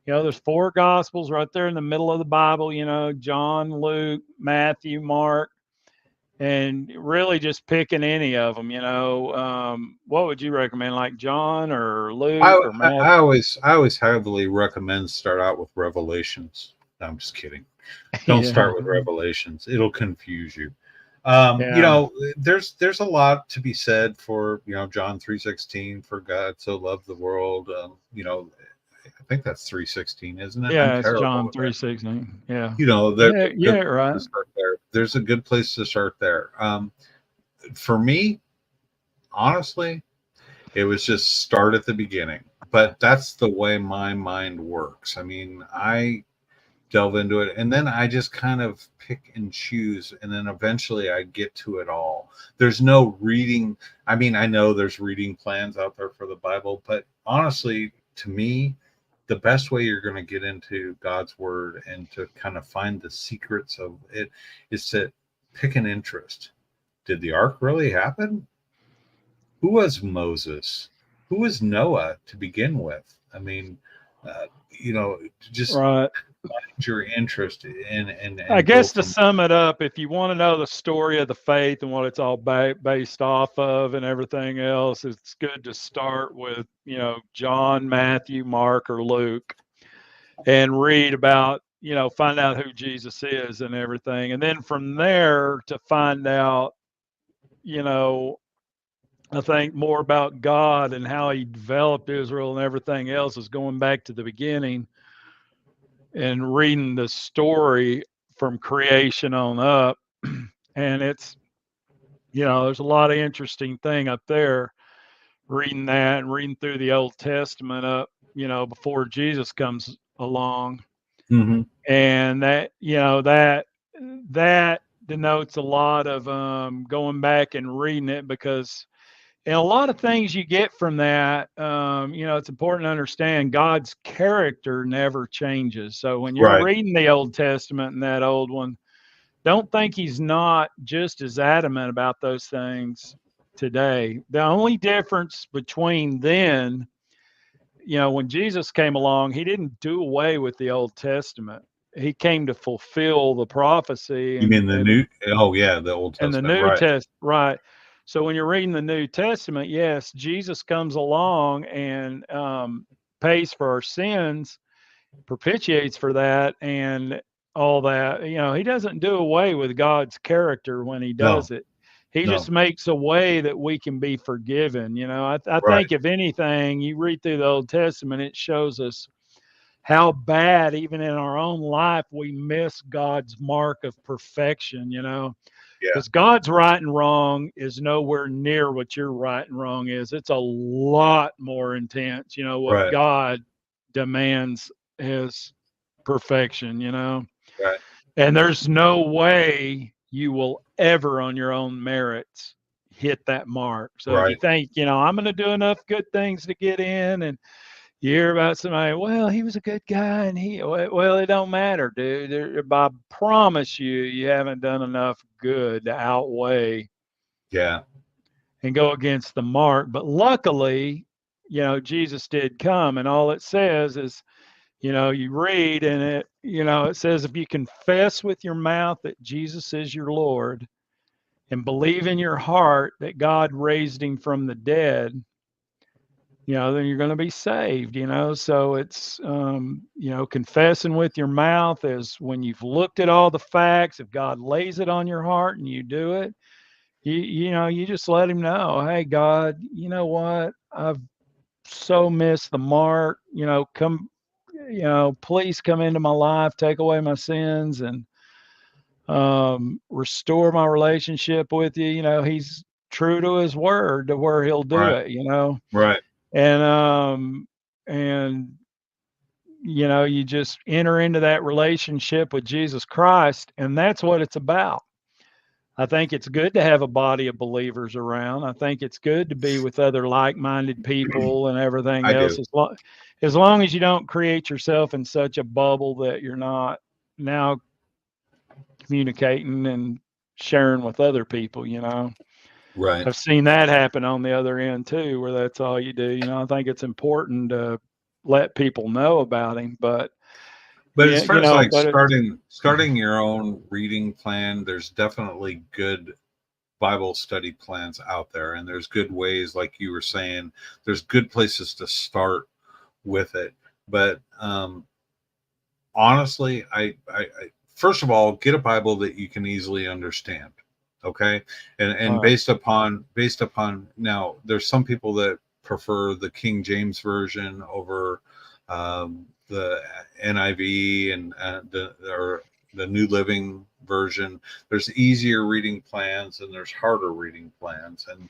S1: There's 4 gospels right there in the middle of the Bible, John, Luke, Matthew, Mark, and really just picking any of them, what would you recommend, like John or
S2: I,
S1: Luke or
S2: I,
S1: Matthew?
S2: I always heavily recommend start out with Revelations. No, I'm just kidding. Don't
S1: Yeah.
S2: start with Revelations. It'll confuse you.
S1: Yeah.
S2: There's a lot to be said for, John 3:16, for God so loved the world. I think that's 3:16, isn't it? I'm
S1: Yeah. It's
S2: terrible
S1: John
S2: with that.
S1: 3:16. Yeah.
S2: There's
S1: Yeah.
S2: a
S1: Yeah.
S2: good place
S1: Right.
S2: to start there. There's a good place to start there. For me, honestly, it was just start at the beginning. But that's the way my mind works. I mean, I delve into it, and then I just kind of pick and choose, and then eventually I get to it all. There's no reading. I mean, I know there's reading plans out there for the Bible, but honestly, to me, the best way you're going to get into God's word and to kind of find the secrets of it is to pick an interest. Did the ark really happen? Who was Moses? Who was Noah to begin with? I mean, just
S1: Right.
S2: your interest in
S1: I
S2: and go
S1: guess to
S2: from.
S1: sum it up, if you want to know the story of the faith and what it's all based off of and everything else, it's good to start with, John, Matthew, Mark, or Luke, and read about, find out who Jesus is and everything. And then from there to find out, I think more about God and how he developed Israel and everything else is going back to the beginning and reading the story from creation on up. And it's, there's a lot of interesting thing up there reading that and reading through the Old Testament up, before Jesus comes along.
S2: Mhm.
S1: And that denotes a lot of going back and reading it, because and a lot of things you get from that, it's important to understand God's character never changes. So when you're
S2: Right.
S1: reading the Old Testament and that old one, don't think he's not just as adamant about those things today. The only difference between then, when Jesus came along, he didn't do away with the Old Testament. He came to fulfill the prophecy
S2: You mean the
S1: and
S2: new? Oh yeah, the Old
S1: the
S2: Testament.
S1: New
S2: Right.
S1: Test, right? So when you're reading the New Testament, yes, Jesus comes along and pays for our sins, propitiates for that, and all that. He doesn't do away with God's character when he
S2: No,
S1: does it. He
S2: no,
S1: just makes a way that we can be forgiven. I
S2: right,
S1: think if anything, you read through the Old Testament, it shows us how bad, even in our own life, we miss God's mark of perfection.
S2: yeah,
S1: Because God's right and wrong is nowhere near what your right and wrong is. It's a lot more intense. What
S2: right,
S1: God demands is perfection.
S2: right,
S1: And there's no way you will ever, on your own merits, hit that mark. So if you
S2: right,
S1: think, I'm going to do enough good things to get in, and you hear about somebody, well, he was a good guy, and well, it don't matter, dude. I promise you, you haven't done enough good to outweigh
S2: yeah,
S1: and go against the mark. But luckily, Jesus did come, and all it says is, you read and it says, if you confess with your mouth that Jesus is your Lord and believe in your heart that God raised him from the dead, then you're going to be saved. So it's, confessing with your mouth is when you've looked at all the facts. If God lays it on your heart and you do it, you just let him know, hey, God, you know what? I've so missed the mark. Please come into my life, take away my sins, and restore my relationship with you. He's true to his word to where he'll do
S2: right,
S1: it.
S2: right,
S1: And you just enter into that relationship with Jesus Christ, and that's what it's about. I think it's good to have a body of believers around. I think it's good to be with other like-minded people and everything
S2: I do.
S1: else, as long as you don't create yourself in such a bubble that you're not now communicating and sharing with other people.
S2: Right.
S1: I've seen that happen on the other end too, where that's all you do. I think it's important to let people know about him, but
S2: But as
S1: yeah,
S2: far as like
S1: but
S2: starting your own reading plan, there's definitely good Bible study plans out there, and there's good ways, like you were saying, there's good places to start with it. But honestly, I first of all, get a Bible that you can easily understand. Okay. And
S1: uh,
S2: based upon now, there's some people that prefer the King James version over the NIV and or the New Living version. There's easier reading plans and there's harder reading plans, and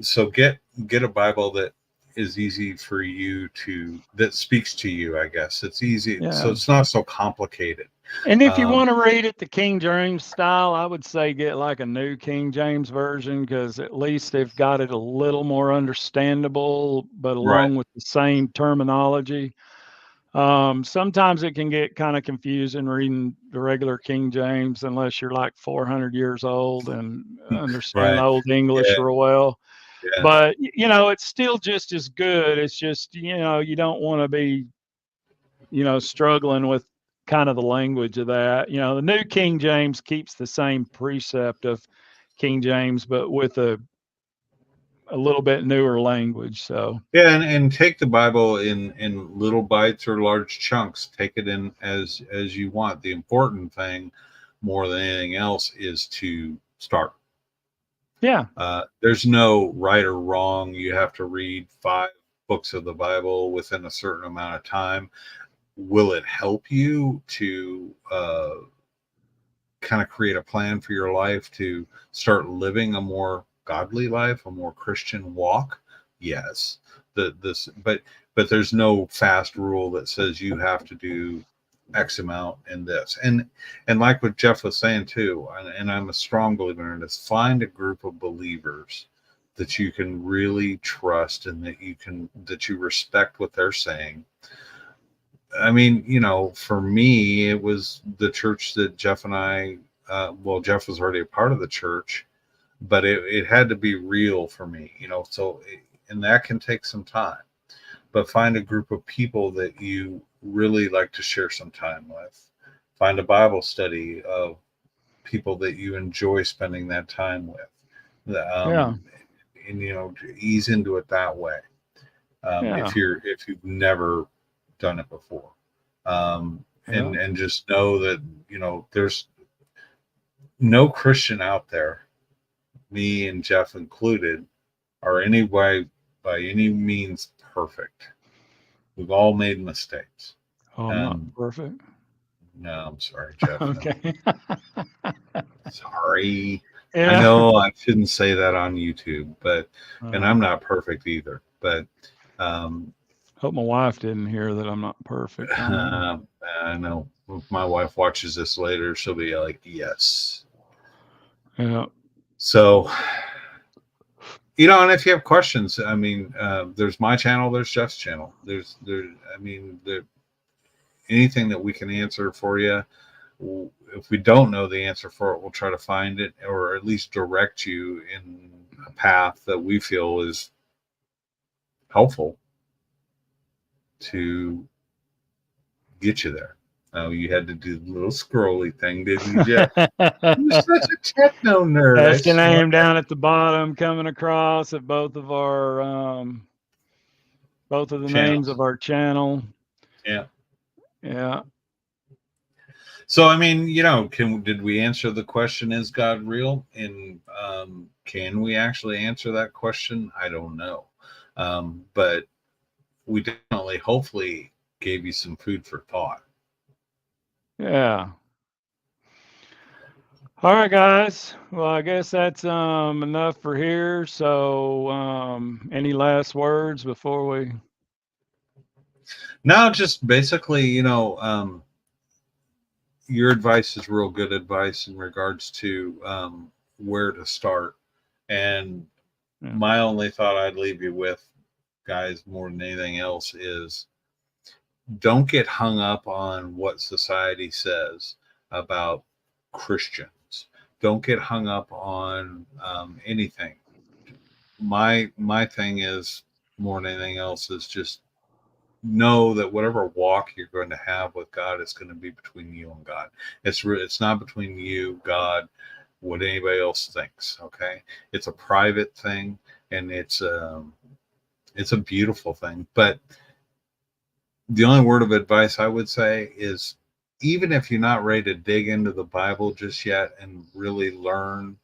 S2: so get a Bible that is easy for you to, that speaks to you. I guess it's easy, so
S1: yeah.
S2: it's not so complicated.
S1: And if you
S2: um
S1: want to read it the King James style, I would say get like a new King James version, because at least they've got it a little more understandable, but
S2: right,
S1: along with the same terminology. Sometimes it can get kind of confusing reading the regular King James unless you're like 400 years old and understand
S2: right,
S1: Old English
S2: yeah,
S1: real well.
S2: yeah,
S1: But it's still just as good. It's just you don't want to be struggling with kind of the language of that. The New King James keeps the same precept of King James, but with a little bit newer language. So
S2: yeah. And take the Bible in little bites or large chunks. Take it in as you want. The important thing, more than anything else, is to start.
S1: yeah,
S2: There's no right or wrong. You have to read 5 books of the Bible within a certain amount of time. Will it help you to kind of create a plan for your life to start living a more godly life, a more Christian walk? Yes. But there's no fast rule that says you have to do X amount in this. And like what Jeff was saying too, and I'm a strong believer in this, find a group of believers that you can really trust and that you respect what they're saying. I mean, for me, it was the church that Jeff and I, well, Jeff was already a part of the church, but it had to be real for me, and that can take some time. But find a group of people that you really like to share some time with. Find a Bible study of people that you enjoy spending that time with.
S1: Yeah.
S2: And to ease into it that way.
S1: Yeah.
S2: If you've never done it before,
S1: Yeah.
S2: and just know that there's no Christian out there, me and Jeff included, are any way by any means perfect. We've all made mistakes.
S1: Oh, I'm not
S2: Um,
S1: perfect.
S2: no, I'm sorry, Jeff. No,
S1: Okay.
S2: sorry. I
S1: Yeah.
S2: know I shouldn't say that on YouTube, and
S1: Uh,
S2: I'm not perfect either. But um,
S1: hope my wife didn't hear that I'm not perfect on here.
S2: I know if my wife watches this later, she'll be like, "Yes."
S1: Yeah.
S2: So, and if you have questions, I mean, there's my channel, there's Jeff's channel. I mean, anything that we can answer for you. If we don't know the answer for it, we'll try to find it, or at least direct you in a path that we feel is helpful to get you there. Oh, you had to do the little scrolly thing, didn't you, Jeff? You're such a techno nerd, I
S1: That's the
S2: swear.
S1: name down at the bottom coming across at both of the names
S2: Channels.
S1: of our channel.
S2: Yeah.
S1: Yeah.
S2: So I mean, did we answer the question, is God real? And can we actually answer that question? I don't know. But we definitely, hopefully, gave you some food for thought.
S1: Yeah. All right, guys. Well, I guess that's enough for here. So, any last words before we?
S2: Now, just basically, your advice is real good advice in regards to where to start. And
S1: Yeah.
S2: my only thought I'd leave you with, guys, more than anything else, is don't get hung up on what society says about Christians. Don't get hung up on anything. My thing is, more than anything else, is just know that whatever walk you're going to have with God is going to be between you and God. It's not between you, God, what anybody else thinks. Okay, it's a private thing, and it's a beautiful thing. But the only word of advice I would say is, even if you're not ready to dig into the Bible just yet and really learn,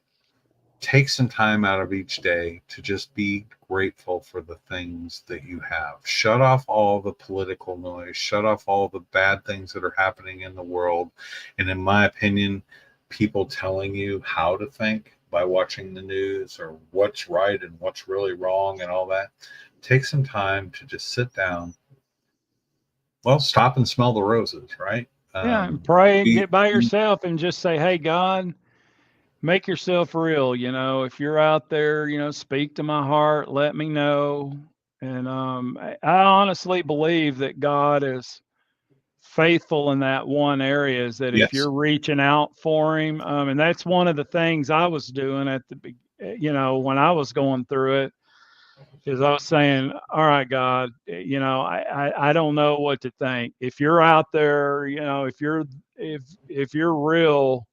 S2: take some time out of each day to just be grateful for the things that you have. Shut off all the political noise, shut off all the bad things that are happening in the world. And in my opinion, people telling you how to think by watching the news, or what's right and what's really wrong and all that. Take some time to just sit down. Well, stop and smell the roses, right?
S1: Yeah, and pray,
S2: Be,
S1: get by yourself and just say, "Hey, God, make yourself real." If you're out there, speak to my heart, let me know. And I honestly believe that God is faithful in that one area, is that if
S2: yes.
S1: you're reaching out for him, and that's one of the things I was doing when I was going through it, is I was saying, all right, God, I don't know what to think. If you're out there, if you're real,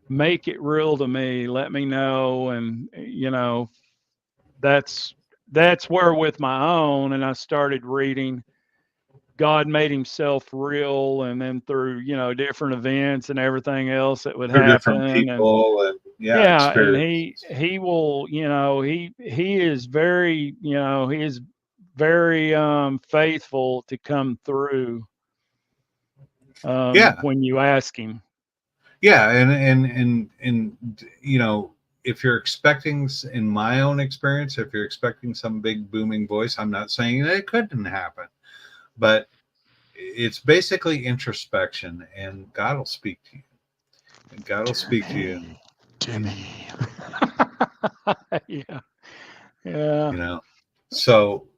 S1: make it real to me. Let me know. And, that's, that's where with my own, and I started reading God made himself real, and then through, different events and everything else that would
S2: They're different
S1: happen. And
S2: people, and
S1: yeah, and he
S2: experience.
S1: he will, he is very, he is very faithful to come through
S2: Yeah,
S1: when you ask him.
S2: yeah, and if you're expecting, in my own experience, if you're expecting some big booming voice, I'm not saying that it couldn't happen, but it's basically introspection, and God will speak to you. And God will speak to you,
S1: Jimmy, Jimmy. Yeah, yeah,
S2: you know. So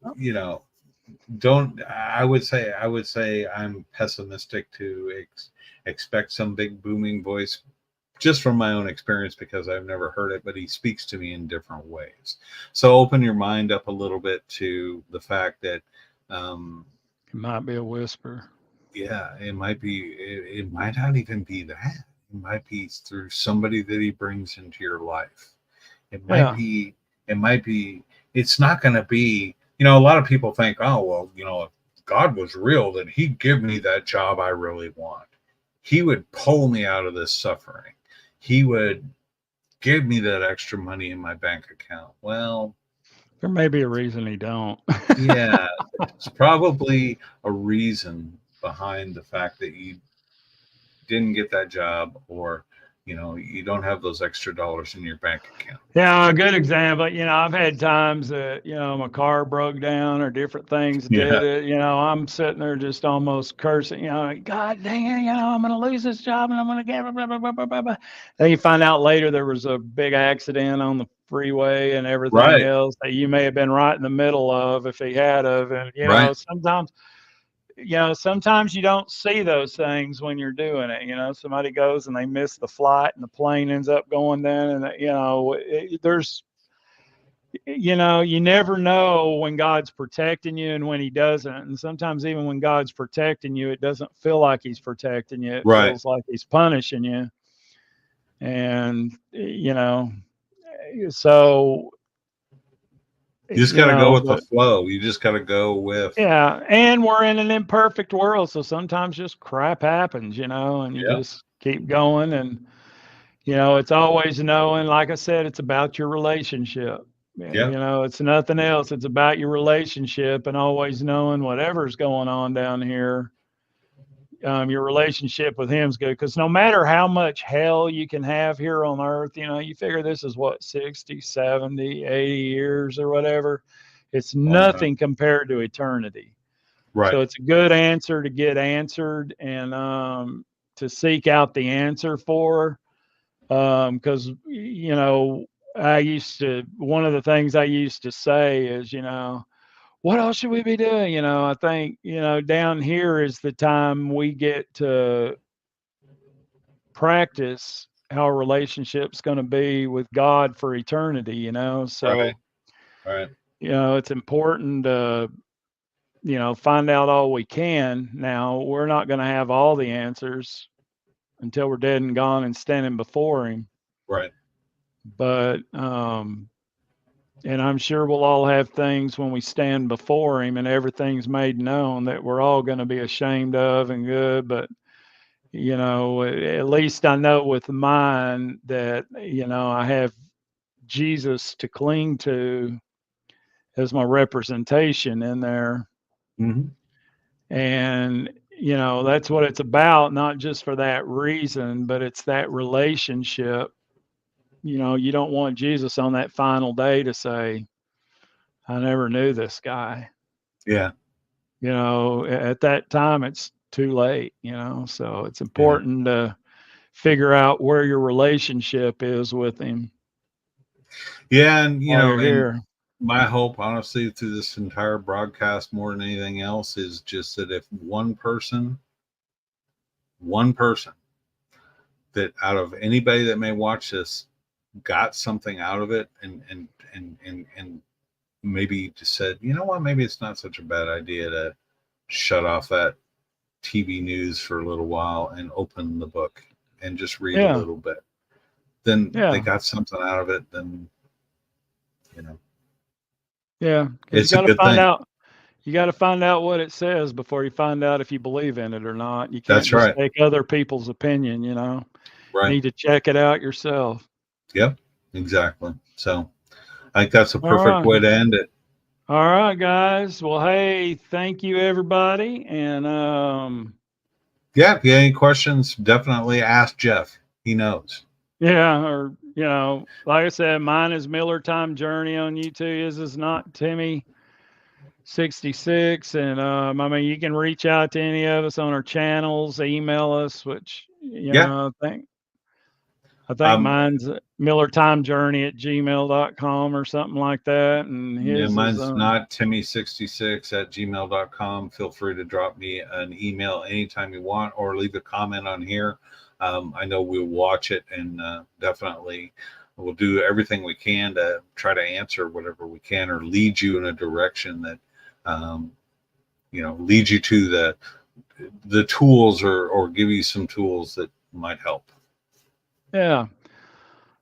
S2: don't. I would say I'm pessimistic to expect some big booming voice, just from my own experience, because I've never heard it, but he speaks to me in different ways. So open your mind up a little bit to the fact that,
S1: it might be a whisper.
S2: yeah, it might not even be that. It might be through somebody that he brings into your life. It might
S1: Yeah.
S2: be, it's not going to be, a lot of people think, oh, well, if God was real, then he'd give me that job I really want. He would pull me out of this suffering. He would give me that extra money in my bank account. Well,
S1: There may be a reason he don't.
S2: yeah, it's probably a reason behind the fact that you didn't get that job, or you don't have those extra dollars in your bank account.
S1: Yeah, a good example. I've had times that, my car broke down or different things did
S2: Yeah,
S1: it. I'm sitting there just almost cursing, like, God dang it, I'm going to lose this job and I'm going to get blah, blah, blah, blah, blah, blah. Then you find out later there was a big accident on the freeway and everything
S2: right,
S1: else that you may have been right in the middle of if he had of. And,
S2: right,
S1: sometimes you don't see those things when you're doing it. Somebody goes and they miss the flight and the plane ends up going down, and you never know when God's protecting you and when he doesn't. And sometimes even when God's protecting you, it doesn't feel like he's protecting you. It
S2: right.
S1: feels like he's punishing you. And so
S2: You just got to go with the
S1: but
S2: flow. You just got to go with.
S1: yeah, and we're in an imperfect world, so sometimes just crap happens, and you
S2: Yeah,
S1: just keep going. And it's always knowing, like I said, it's about your relationship.
S2: yeah,
S1: It's nothing else. It's about your relationship, and always knowing whatever's going on down here, your relationship with him's good. Because no matter how much hell you can have here on earth, you figure this is what, 60, 70, 80 years or whatever. It's
S2: long time.
S1: nothing compared to eternity.
S2: Right.
S1: So it's a good answer to get answered, and to seek out the answer for. Because one of the things I used to say is, what else should we be doing? I think, down here is the time we get to practice how a relationship's going to be with God for eternity,
S2: Right.
S1: so,
S2: Right.
S1: it's important to, find out all we can. Now, we're not going to have all the answers until we're dead and gone and standing before him.
S2: Right.
S1: But, and I'm sure we'll all have things when we stand before him and everything's made known that we're all going to be ashamed of and good. But, at least I know with mine that, I have Jesus to cling to as my representation in there.
S2: Mm-hmm.
S1: And, that's what it's about, not just for that reason, but it's that relationship. You don't want Jesus on that final day to say, I never knew this guy.
S2: Yeah.
S1: At that time, it's too late, so it's
S2: Yeah.
S1: important to figure out where your relationship is with him
S2: Yeah. And,
S1: while you're
S2: and
S1: here.
S2: my hope, honestly, through this entire broadcast more than anything else is just that if one person that out of anybody that may watch this got something out of it, and maybe just said, you know what, maybe it's not such a bad idea to shut off that TV news for a little while and open the book and just read a
S1: Yeah.
S2: little bit, then they
S1: Yeah.
S2: got something out of it. Then
S1: Yeah. Because
S2: it's a good thing.
S1: you got to find out what it says before you find out if you believe in it or not. You can't
S2: That's
S1: just
S2: right.
S1: take other people's opinion,
S2: Right.
S1: Need to check it out yourself.
S2: Yep. Exactly. So I think that's a
S1: All
S2: perfect
S1: right.
S2: way to end it.
S1: All right, guys. Well, hey, thank you, everybody. And
S2: Yeah. If you have any questions, definitely ask Jeff. He knows.
S1: yeah, or like I said, mine is Miller Time Journey on YouTube. His is not Timmy66. And you can reach out to any of us on our channels, email us, which
S2: Yeah.
S1: I think mine's millertimejourney@gmail.com or something like that. And
S2: Yeah,
S1: his is
S2: mine's not Timmy66@gmail.com. Feel free to drop me an email anytime you want or leave a comment on here. I know we'll watch it, and definitely we'll do everything we can to try to answer whatever we can or lead you in a direction that, leads you to the tools or give you some tools that might help.
S1: Yeah.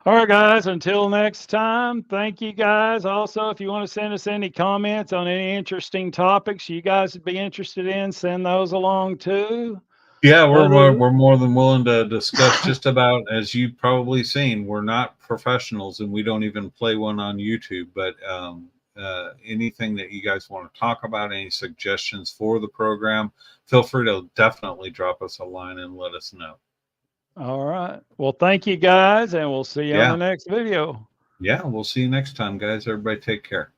S1: All right, guys, until next time, thank you guys. Also, if you want to send us any comments on any interesting topics you guys would be interested in, send those along too.
S2: Yeah,
S1: Other,
S2: we're more than willing to discuss just about, as you've probably seen, we're not professionals and we don't even play one on YouTube, but anything that you guys want to talk about, any suggestions for the program, feel free to definitely drop us a line and let us know.
S1: all right. Well, thank you guys, and we'll see you on
S2: Yeah.
S1: the next video.
S2: Yeah, we'll see you next time, guys. Everybody take care.